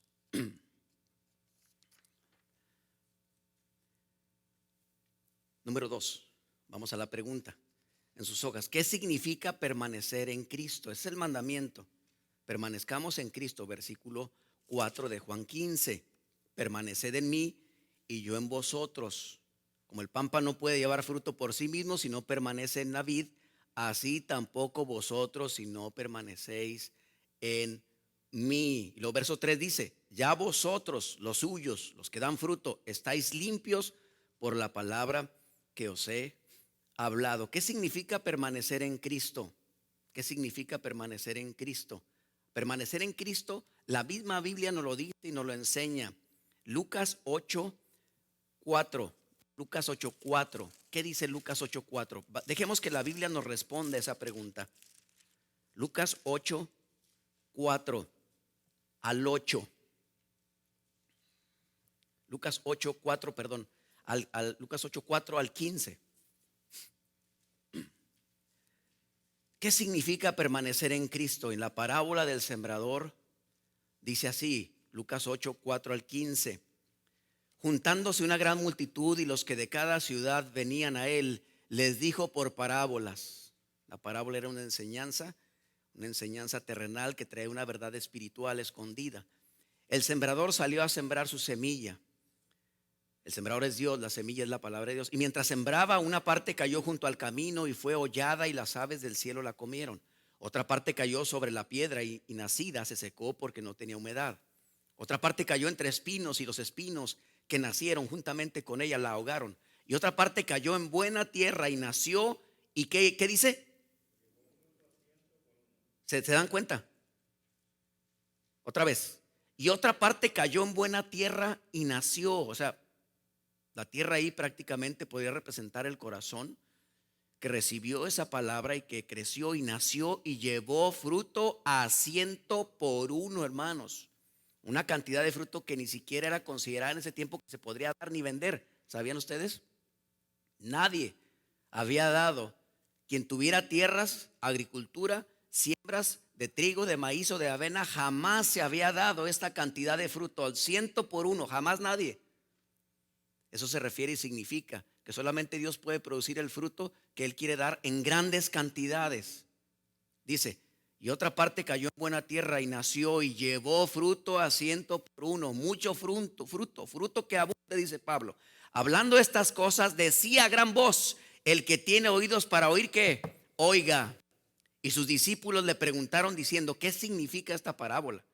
Número 2, vamos a la pregunta en sus hojas. ¿Qué significa permanecer en Cristo? Ese es el mandamiento. Permanezcamos en Cristo, versículo 4 de Juan 15. Permaneced en mí y yo en vosotros. Como el pámpano no puede llevar fruto por sí mismo si no permanece en la vid, así tampoco vosotros si no permanecéis en mí. Y los verso 3 dice, ya vosotros, los suyos, los que dan fruto, estáis limpios por la palabra que os he hablado. ¿Qué significa permanecer en Cristo? ¿Qué significa permanecer en Cristo? Permanecer en Cristo, la misma Biblia nos lo dice y nos lo enseña. Lucas 8:4. Lucas 8:4. ¿Qué dice Lucas 8:4? Dejemos que la Biblia nos responda esa pregunta. Lucas 8:4 al 8. Lucas 8:4, perdón. Lucas 8:4 al 15. ¿Qué significa permanecer en Cristo? En la parábola del sembrador dice así, Lucas 8:4 al 15. Juntándose una gran multitud y los que de cada ciudad venían a él, les dijo por parábolas. La parábola era una enseñanza terrenal que trae una verdad espiritual escondida. El sembrador salió a sembrar su semilla. El sembrador es Dios, la semilla es la palabra de Dios. Y mientras sembraba, una parte cayó junto al camino y fue hollada y las aves del cielo la comieron. Otra parte cayó sobre la piedra y nacida se secó porque no tenía humedad. Otra parte cayó entre espinos y los espinos que nacieron juntamente con ella la ahogaron. Y otra parte cayó en buena tierra y nació. ¿Y qué dice? ¿Se dan cuenta? Otra vez. Y otra parte cayó en buena tierra y nació. O sea, la tierra ahí prácticamente podría representar el corazón que recibió esa palabra y que creció y nació y llevó fruto a 100 por 1, hermanos. Una cantidad de fruto que ni siquiera era considerada en ese tiempo que se podría dar ni vender. ¿Sabían ustedes? Nadie había dado, quien tuviera tierras, agricultura, siembras de trigo, de maíz o de avena, jamás se había dado esta cantidad de fruto, al 100 por 1, jamás nadie. Eso se refiere y significa que solamente Dios puede producir el fruto que Él quiere dar en grandes cantidades. Dice, y otra parte cayó en buena tierra y nació y llevó fruto a 100 por 1, mucho fruto que abunde, dice Pablo. Hablando estas cosas, decía a gran voz, el que tiene oídos para oír, que oiga. Y sus discípulos le preguntaron diciendo, ¿qué significa esta parábola?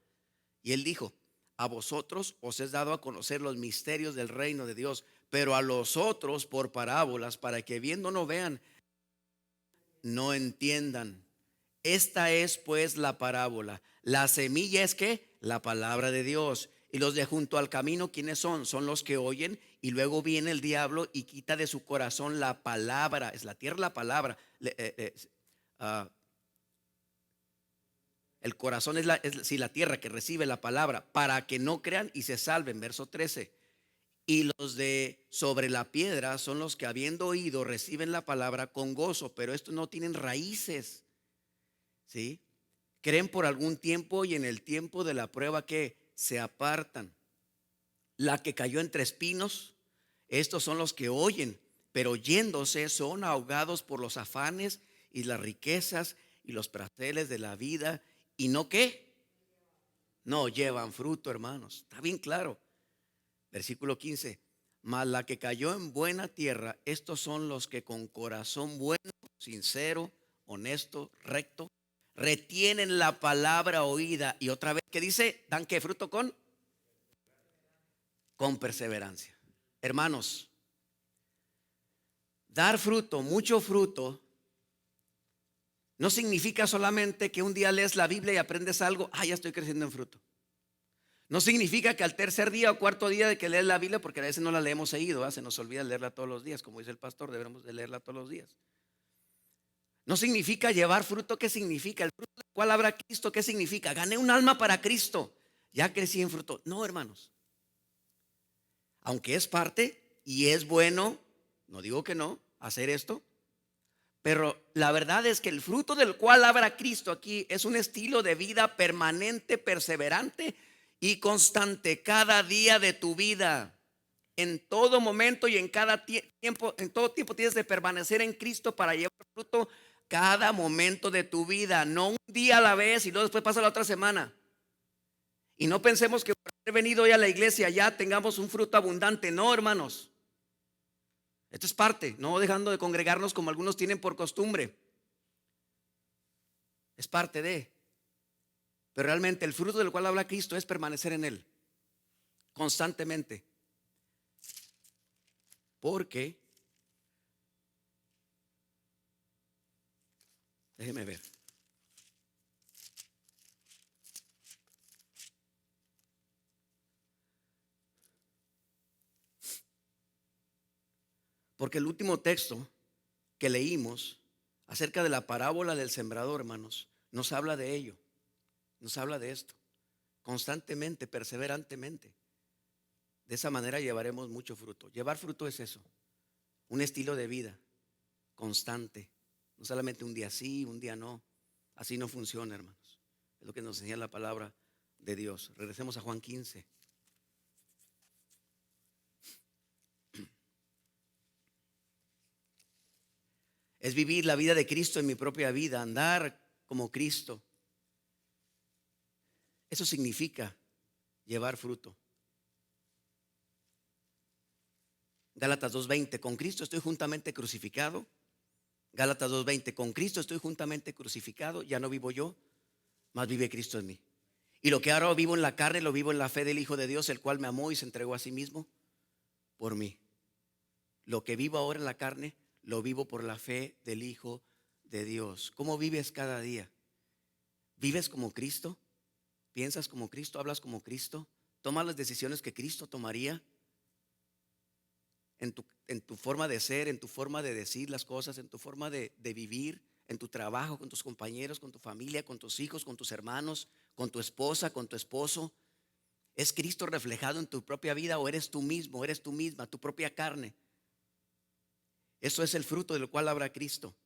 Y él dijo, a vosotros os es dado a conocer los misterios del reino de Dios, pero a los otros por parábolas, para que viendo no vean, no entiendan. Esta es pues la parábola. La semilla es ¿qué? La palabra de Dios. Y los de junto al camino, ¿quiénes son? Son los que oyen y luego viene el diablo y quita de su corazón la palabra. Es la tierra la palabra. El corazón es la tierra que recibe la palabra, para que no crean y se salven. Verso 13. Y los de sobre la piedra son los que, habiendo oído, reciben la palabra con gozo, pero estos no tienen raíces, ¿sí? Creen por algún tiempo y en el tiempo de la prueba que se apartan. La que cayó entre espinos, estos son los que oyen, pero oyéndose son ahogados por los afanes y las riquezas y los placeres de la vida. ¿Y no qué? No llevan fruto, hermanos. Está bien claro. Versículo 15. Mas la que cayó en buena tierra, estos son los que con corazón bueno, sincero, honesto, recto, retienen la palabra oída. Y otra vez, ¿qué dice? ¿Dan qué fruto? Con perseverancia. Hermanos, dar fruto, mucho fruto, no significa solamente que un día lees la Biblia y aprendes algo, ya estoy creciendo en fruto. No significa que al tercer día o cuarto día de que lees la Biblia, porque a veces no la leemos seguido, se nos olvida leerla todos los días, como dice el pastor, debemos de leerla todos los días. No significa llevar fruto. ¿Qué significa? El fruto del cual habrá Cristo, ¿qué significa? Gané un alma para Cristo, ya crecí en fruto. No, hermanos. Aunque es parte y es bueno, no digo que no, hacer esto, pero la verdad es que el fruto del cual habla Cristo aquí es un estilo de vida permanente, perseverante y constante cada día de tu vida. En todo momento y en cada tiempo, en todo tiempo tienes de permanecer en Cristo para llevar fruto cada momento de tu vida, no un día a la vez y luego después pasa la otra semana. Y no pensemos que por haber venido hoy a la iglesia ya tengamos un fruto abundante. No, hermanos. Esto es parte, no dejando de congregarnos como algunos tienen por costumbre. Es parte de. Pero realmente el fruto del cual habla Cristo es permanecer en Él constantemente. Porque, déjeme ver. Porque el último texto que leímos acerca de la parábola del sembrador, hermanos, nos habla de ello. Nos habla de esto. Constantemente, perseverantemente. De esa manera llevaremos mucho fruto. Llevar fruto es eso. Un estilo de vida constante. No solamente un día sí, un día no. Así no funciona, hermanos. Es lo que nos enseña la palabra de Dios. Regresemos a Juan 15. Es vivir la vida de Cristo en mi propia vida, andar como Cristo. Eso significa llevar fruto. Gálatas 2:20, con Cristo estoy juntamente crucificado. Gálatas 2:20, con Cristo estoy juntamente crucificado, ya no vivo yo, mas vive Cristo en mí. Y lo que ahora vivo en la carne, lo vivo en la fe del Hijo de Dios, el cual me amó y se entregó a sí mismo por mí. Lo que vivo ahora en la carne, lo vivo por la fe del Hijo de Dios. ¿Cómo vives cada día? ¿Vives como Cristo? ¿Piensas como Cristo? ¿Hablas como Cristo? ¿Tomas las decisiones que Cristo tomaría? En tu forma de ser, en tu forma de decir las cosas, en tu forma de vivir, en tu trabajo, con tus compañeros, con tu familia, con tus hijos, con tus hermanos, con tu esposa, con tu esposo. ¿Es Cristo reflejado en tu propia vida o eres tú mismo, eres tú misma, tu propia carne? Eso es el fruto del cual habla Cristo.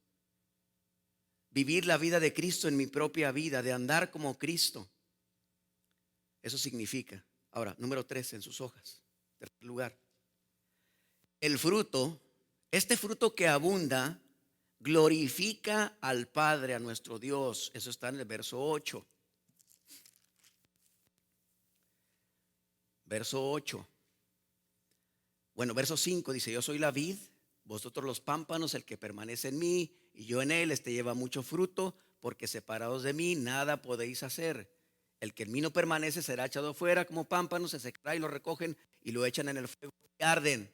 Vivir la vida de Cristo en mi propia vida, de andar como Cristo. Eso significa. Ahora, número 3 en sus hojas. Tercer lugar. El fruto, este fruto que abunda, glorifica al Padre, a nuestro Dios. Eso está en el verso 8. Verso 8. Bueno, verso 5 dice: yo soy la vid, vosotros los pámpanos, el que permanece en mí y yo en él, este lleva mucho fruto, porque separados de mí nada podéis hacer. El que en mí no permanece será echado fuera como pámpano, se secará y lo recogen y lo echan en el fuego y arden.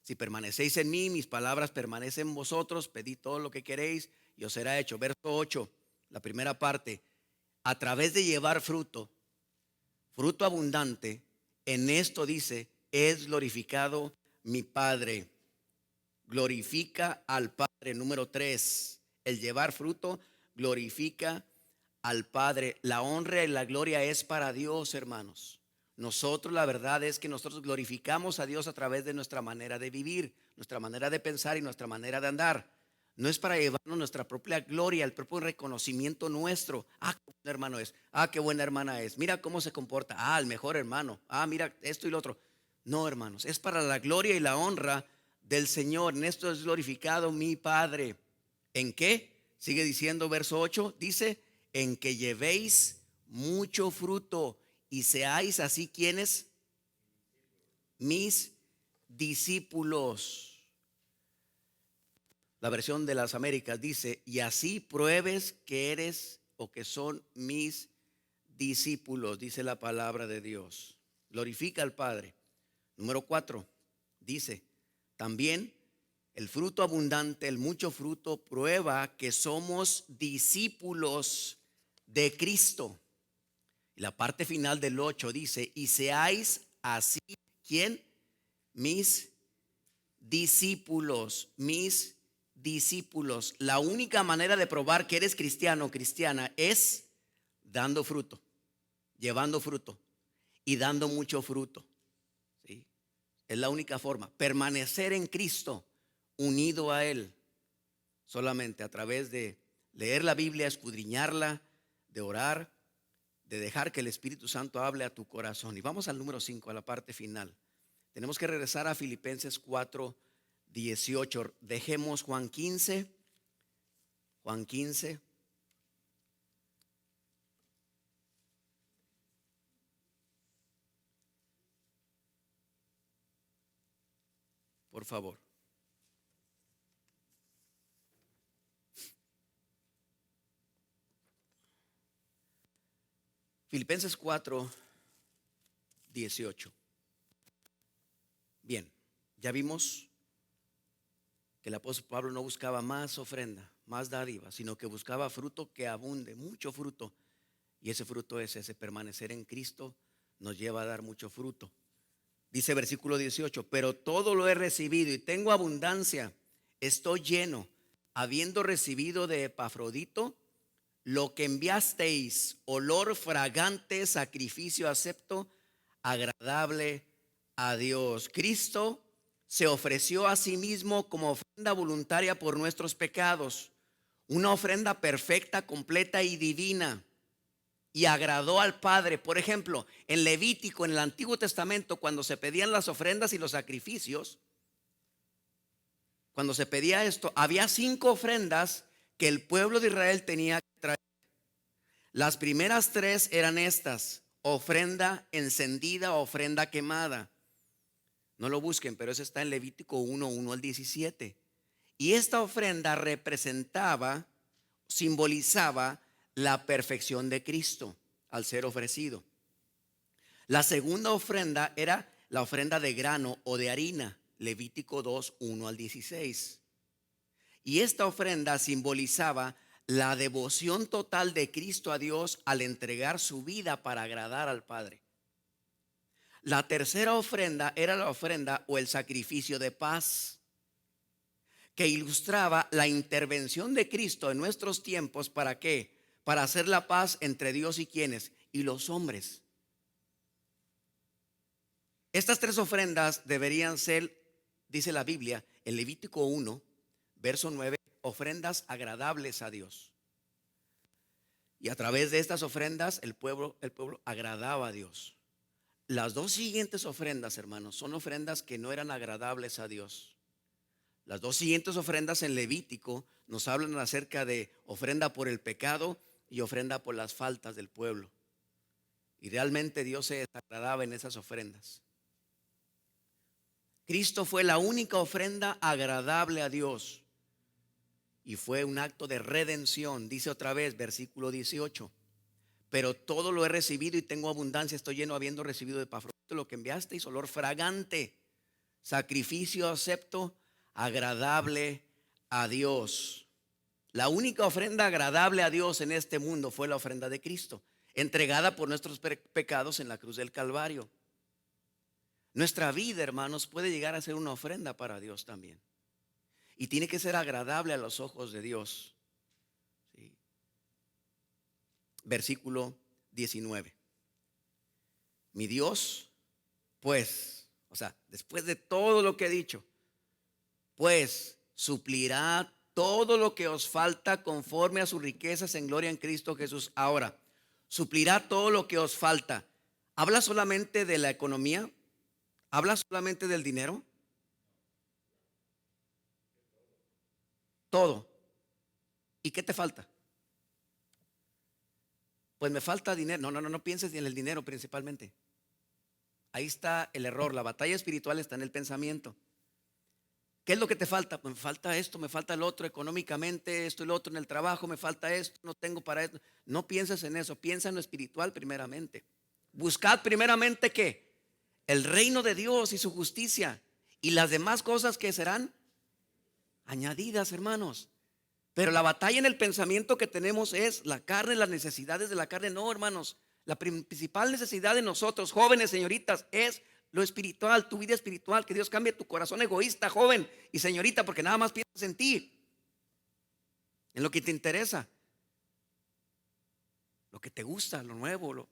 Si permanecéis en mí, mis palabras permanecen en vosotros, pedid todo lo que queréis y os será hecho. Verso 8, la primera parte: a través de llevar fruto, fruto abundante, en esto dice, es glorificado mi Padre. Glorifica al Padre. Número 3, el llevar fruto glorifica al Padre. La honra y la gloria es para Dios, hermanos. Nosotros, la verdad es que nosotros glorificamos a Dios a través de nuestra manera de vivir, nuestra manera de pensar y nuestra manera de andar. No es para llevarnos nuestra propia gloria, el propio reconocimiento nuestro. Ah, qué buen hermano es. Ah, qué buena hermana es. Mira cómo se comporta. Ah, el mejor hermano. Ah, mira esto y lo otro. No, hermanos, es para la gloria y la honra del Señor. En esto es glorificado mi Padre. ¿En qué? Sigue diciendo verso 8. Dice, en que llevéis mucho fruto y seáis así quienes, mis discípulos. La versión de las Américas dice, y así pruebes que eres o que son mis discípulos, dice la palabra de Dios. Glorifica al Padre. Número 4, dice, también el fruto abundante, el mucho fruto, prueba que somos discípulos de Cristo. Y la parte final del 8 dice, y seáis así, ¿quién? Mis discípulos, mis discípulos. La única manera de probar que eres cristiano o cristiana es dando fruto, llevando fruto y dando mucho fruto. ¿Sí? Es la única forma. Permanecer en Cristo, unido a Él, solamente a través de leer la Biblia, escudriñarla, de orar, de dejar que el Espíritu Santo hable a tu corazón. Y vamos al número 5, a la parte final. Tenemos que regresar a Filipenses 4:18. Dejemos Juan 15. Juan 15. Por favor. Filipenses 4:18. Bien, ya vimos que el apóstol Pablo no buscaba más ofrenda, más dádiva, sino que buscaba fruto que abunde, mucho fruto. Y ese fruto es ese, permanecer en Cristo nos lleva a dar mucho fruto. Dice versículo 18, pero todo lo he recibido y tengo abundancia, estoy lleno, habiendo recibido de Epafrodito lo que enviasteis, olor fragante, sacrificio acepto, agradable a Dios. Cristo se ofreció a sí mismo como ofrenda voluntaria por nuestros pecados, una ofrenda perfecta, completa y divina, y agradó al Padre. Por ejemplo, en Levítico, en el Antiguo Testamento, cuando se pedían las ofrendas y los sacrificios, cuando se pedía esto, había 5 ofrendas que el pueblo de Israel tenía que traer. Las primeras 3 eran estas: ofrenda encendida, ofrenda quemada. No lo busquen, pero eso está en Levítico 1:1 al 17. Y esta ofrenda representaba, simbolizaba la perfección de Cristo al ser ofrecido. La segunda ofrenda era la ofrenda de grano o de harina, Levítico 2:1 al 16. Y esta ofrenda simbolizaba la devoción total de Cristo a Dios al entregar su vida para agradar al Padre. La tercera ofrenda era la ofrenda o el sacrificio de paz, que ilustraba la intervención de Cristo en nuestros tiempos. ¿Para qué? Para hacer la paz entre Dios y quienes, y los hombres. Estas 3 ofrendas deberían ser, dice la Biblia, en Levítico 1:9, ofrendas agradables a Dios. Y a través de estas ofrendas el pueblo agradaba a Dios. Las 2 siguientes ofrendas, hermanos, son ofrendas que no eran agradables a Dios. Las 2 siguientes ofrendas en Levítico nos hablan acerca de ofrenda por el pecado y ofrenda por las faltas del pueblo. Y realmente Dios se desagradaba en esas ofrendas. Cristo fue la única ofrenda agradable a Dios y fue un acto de redención. Dice otra vez, versículo 18, pero todo lo he recibido y tengo abundancia, estoy lleno habiendo recibido de Epafrodito lo que enviasteis, olor fragante, sacrificio acepto, agradable a Dios. La única ofrenda agradable a Dios en este mundo fue la ofrenda de Cristo, entregada por nuestros pecados en la cruz del Calvario. Nuestra vida, hermanos, puede llegar a ser una ofrenda para Dios también. Y tiene que ser agradable a los ojos de Dios. ¿Sí? versículo 19. Mi Dios, pues, o sea, después de todo lo que he dicho, pues suplirá todo lo que os falta conforme a sus riquezas en gloria en Cristo Jesús. Ahora, suplirá todo lo que os falta. ¿Habla solamente de la economía? ¿Habla solamente del dinero? Todo. ¿Y qué te falta? Pues me falta dinero. No pienses en el dinero principalmente. Ahí está el error. La batalla espiritual está en el pensamiento. ¿Qué es lo que te falta? Pues me falta esto, me falta el otro, económicamente, esto y lo otro en el trabajo, me falta esto, no tengo para esto. No pienses en eso, piensa en lo espiritual primeramente. Buscad primeramente ¿qué? El reino de Dios y su justicia, y las demás cosas que serán añadidas, hermanos. Pero la batalla en el pensamiento que tenemos es la carne, las necesidades de la carne. No, hermanos, la principal necesidad de nosotros, jóvenes, señoritas, es lo espiritual, tu vida espiritual. Que Dios cambie tu corazón egoísta, joven y señorita, porque nada más piensas en ti, en lo que te interesa, lo que te gusta, lo nuevo,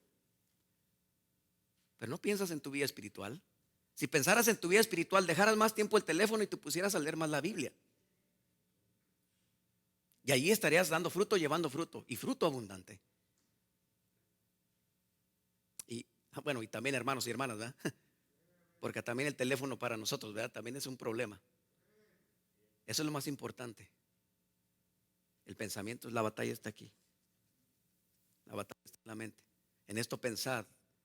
pero no piensas en tu vida espiritual. Si pensaras en tu vida espiritual, dejaras más tiempo el teléfono y te pusieras a leer más la Biblia. Y allí estarías dando fruto, llevando fruto, y fruto abundante. Y bueno, y también hermanos y hermanas, ¿verdad? Porque también el teléfono para nosotros, ¿verdad? También es un problema. Eso es lo más importante. El pensamiento, la batalla está aquí. La batalla está en la mente. En esto pensad,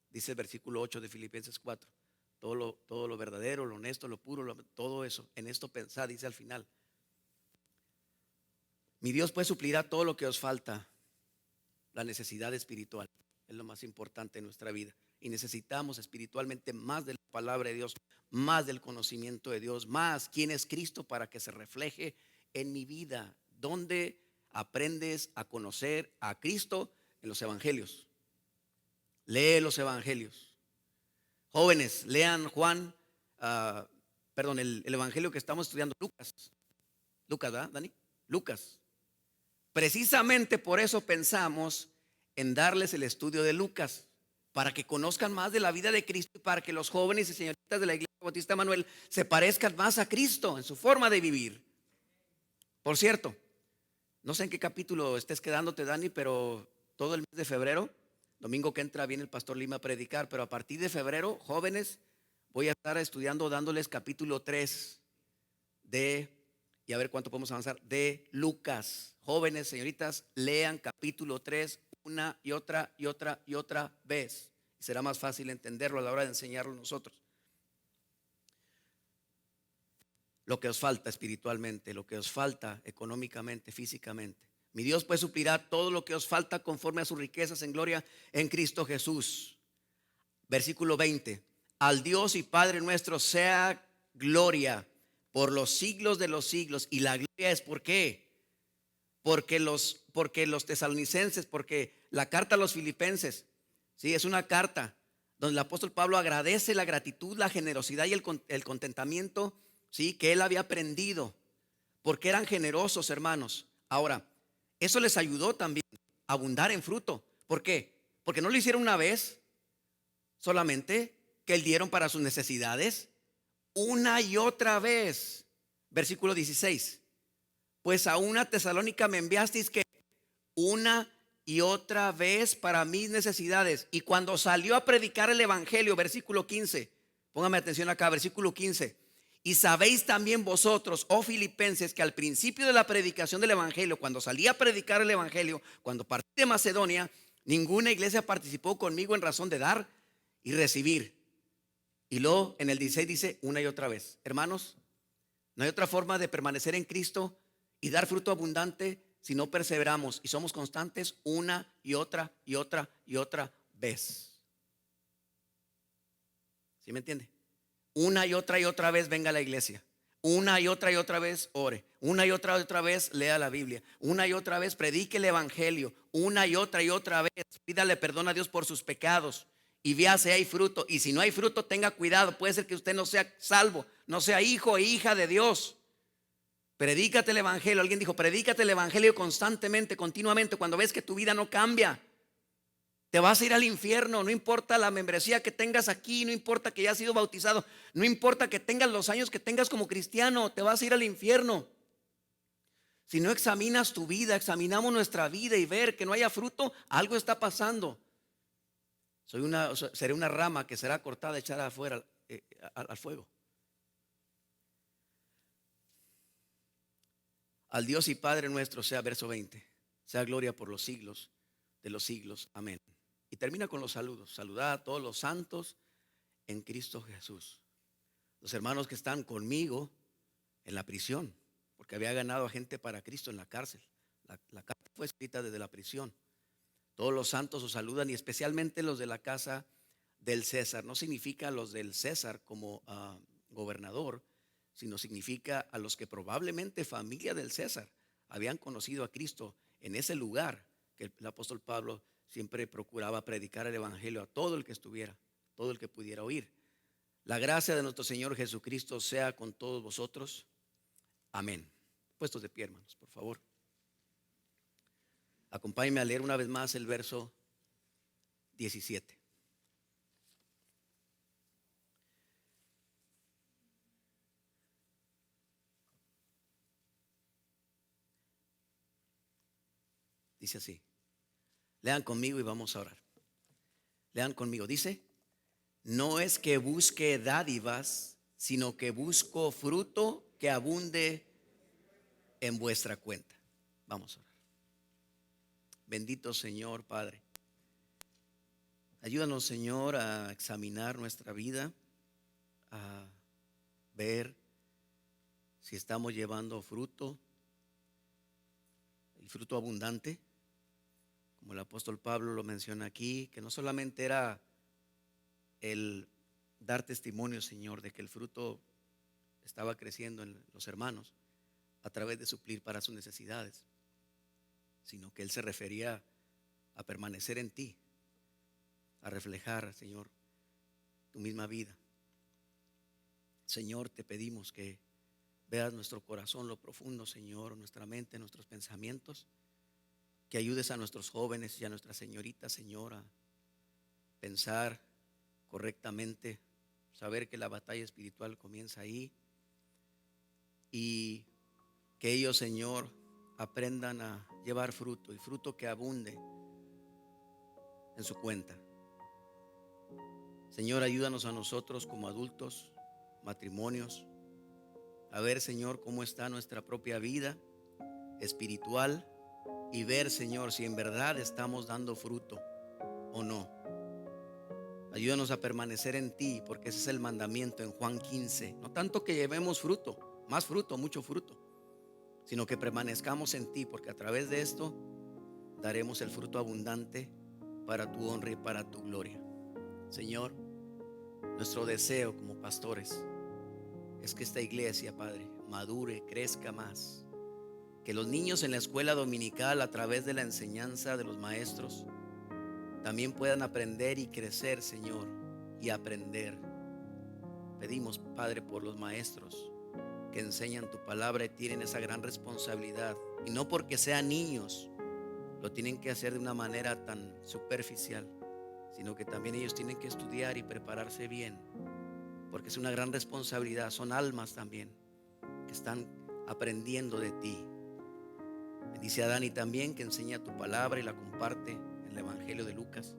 dice el versículo 8 de Filipenses 4. Todo lo verdadero, lo honesto, lo puro, todo eso. En esto pensad, dice al final. Mi Dios pues suplirá todo lo que os falta. La necesidad espiritual es lo más importante en nuestra vida. Y necesitamos espiritualmente más de la palabra de Dios, más del conocimiento de Dios, más quién es Cristo para que se refleje en mi vida. ¿Dónde aprendes a conocer a Cristo? En los evangelios. Lee los evangelios. Jóvenes, lean Juan, el evangelio que estamos estudiando, Lucas. Lucas, ¿verdad, Dani? Lucas. Precisamente por eso pensamos en darles el estudio de Lucas, para que conozcan más de la vida de Cristo y para que los jóvenes y señoritas de la Iglesia Bautista Manuel se parezcan más a Cristo en su forma de vivir. Por cierto, no sé en qué capítulo estés quedándote, Dani, pero todo el mes de febrero, domingo que entra, viene el pastor Lima a predicar, pero a partir de febrero, jóvenes, voy a estar estudiando, dándoles capítulo 3 y a ver cuánto podemos avanzar, de Lucas. Jóvenes, señoritas, lean capítulo 3 una y otra vez. Y será más fácil entenderlo a la hora de enseñarlo nosotros. Lo que os falta espiritualmente, lo que os falta económicamente, físicamente. Mi Dios pues suplirá todo lo que os falta conforme a sus riquezas en gloria en Cristo Jesús. Versículo 20. Al Dios y Padre nuestro sea gloria por los siglos de los siglos. Y la gloria es ¿por qué? Porque los tesalonicenses, porque la carta a los filipenses, ¿sí? Es una carta donde el apóstol Pablo agradece la gratitud, la generosidad y el contentamiento, ¿sí? Que él había aprendido, porque eran generosos, hermanos. Ahora, eso les ayudó también a abundar en fruto. ¿Por qué? Porque no lo hicieron una vez solamente, que él dieron para sus necesidades, una y otra vez. Versículo 16. Pues a una Tesalónica me enviasteis que una y otra vez para mis necesidades. Y cuando salió a predicar el evangelio, versículo 15, póngame atención acá, versículo 15. Y sabéis también vosotros, oh filipenses, que al principio de la predicación del evangelio, cuando salí a predicar el evangelio, cuando partí de Macedonia, ninguna iglesia participó conmigo en razón de dar y recibir. Y luego en el 16 dice una y otra vez. Hermanos, no hay otra forma de permanecer en Cristo y dar fruto abundante si no perseveramos y somos constantes una y otra vez. ¿Sí me entiende? Una y otra vez venga a la iglesia. Una y otra vez ore. Una y otra vez lea la Biblia. Una y otra vez predique el evangelio. Una y otra vez pídale perdón a Dios por sus pecados y vea si hay fruto. Y si no hay fruto, tenga cuidado. Puede ser que usted no sea salvo, no sea hijo e hija de Dios. Predícate el evangelio. Alguien dijo, predícate el evangelio constantemente, continuamente. Cuando ves que tu vida no cambia, Te vas a ir al infierno, no importa la membresía que tengas aquí, no importa que hayas sido bautizado, no importa que tengas los años que tengas como cristiano, te vas a ir al infierno. Si no examinas tu vida, examinamos nuestra vida y ver que no haya fruto, algo está pasando. Seré una rama que será cortada, echada afuera al fuego. Al Dios y Padre nuestro sea, verso 20, sea gloria por los siglos de los siglos. Amén. Y termina con los saludos. Saludad a todos los santos en Cristo Jesús. Los hermanos que están conmigo en la prisión, porque había ganado a gente para Cristo en la cárcel. La carta fue escrita desde la prisión. Todos los santos os saludan, y especialmente los de la casa del César. No significa los del César como gobernador, sino significa a los que probablemente familia del César habían conocido a Cristo en ese lugar que el apóstol Pablo siempre procuraba predicar el evangelio a todo el que estuviera, todo el que pudiera oír. La gracia de nuestro Señor Jesucristo sea con todos vosotros. Amén. Puestos de pie, hermanos, por favor. Acompáñenme a leer una vez más el verso 17. Dice así. Lean conmigo y vamos a orar. Lean conmigo. Dice: no es que busque dádivas, sino que busco fruto que abunde en vuestra cuenta. Vamos a orar. Bendito Señor Padre, ayúdanos, Señor, a examinar nuestra vida, a ver si estamos llevando fruto, el fruto abundante, como el apóstol Pablo lo menciona aquí, que no solamente era el dar testimonio, Señor, de que el fruto estaba creciendo en los hermanos a través de suplir para sus necesidades, sino que él se refería a permanecer en ti, a reflejar, Señor, tu misma vida. Señor, te pedimos que veas nuestro corazón, lo profundo, Señor, nuestra mente, nuestros pensamientos, que ayudes a nuestros jóvenes y a nuestras señoritas, Señor, a pensar correctamente, saber que la batalla espiritual comienza ahí, y que ellos, Señor, aprendan a llevar fruto, y fruto que abunde en su cuenta. Señor, ayúdanos a nosotros como adultos, matrimonios, a ver, Señor, cómo está nuestra propia vida espiritual, y ver, Señor, si en verdad estamos dando fruto o no. Ayúdanos a permanecer en ti, porque ese es el mandamiento en Juan 15. No tanto que llevemos fruto, más fruto, mucho fruto, sino que permanezcamos en ti, porque a través de esto daremos el fruto abundante para tu honra y para tu gloria. Señor, nuestro deseo como pastores es que esta iglesia, Padre, madure, crezca más. Que los niños en la escuela dominical, a través de la enseñanza de los maestros, también puedan aprender y crecer, Señor, y aprender. Pedimos, Padre, por los maestros que enseñan tu palabra y tienen esa gran responsabilidad. Y no porque sean niños, lo tienen que hacer de una manera tan superficial, sino que también ellos tienen que estudiar y prepararse bien, porque es una gran responsabilidad. Son almas también que están aprendiendo de ti. Bendice a Dani también, que enseña tu palabra y la comparte en el Evangelio de Lucas,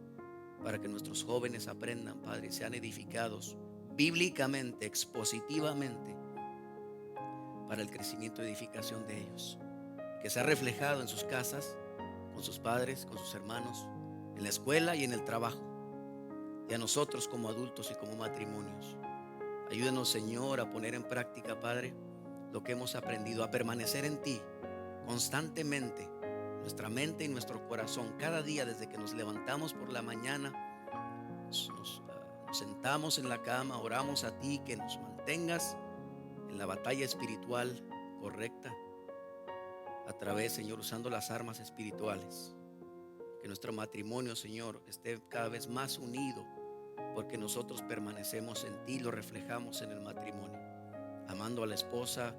para que nuestros jóvenes aprendan, Padre, y sean edificados bíblicamente, expositivamente, para el crecimiento y edificación de ellos, que sea reflejado en sus casas, con sus padres, con sus hermanos, en la escuela y en el trabajo, y a nosotros como adultos y como matrimonios. Ayúdanos, Señor, a poner en práctica, Padre, lo que hemos aprendido, a permanecer en ti constantemente, nuestra mente y nuestro corazón, cada día desde que nos levantamos por la mañana, nos sentamos en la cama, oramos a ti, que nos mantengas en la batalla espiritual correcta, a través, Señor, usando las armas espirituales. Que nuestro matrimonio, Señor, esté cada vez más unido, porque nosotros permanecemos en ti, lo reflejamos en el matrimonio, amando a la esposa,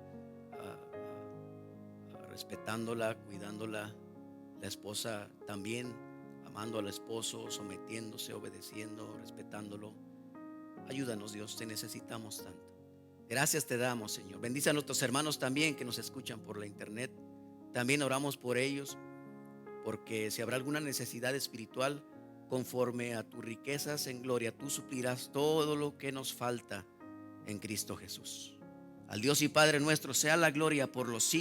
respetándola, cuidándola, la esposa también amando al esposo, sometiéndose, obedeciendo, respetándolo. Ayúdanos, Dios, te necesitamos tanto. Gracias te damos, Señor. Bendice a nuestros hermanos también que nos escuchan por la internet. También oramos por ellos, porque si habrá alguna necesidad espiritual, conforme a tus riquezas en gloria, tú suplirás todo lo que nos falta en Cristo Jesús. Al Dios y Padre nuestro sea la gloria por los siglos.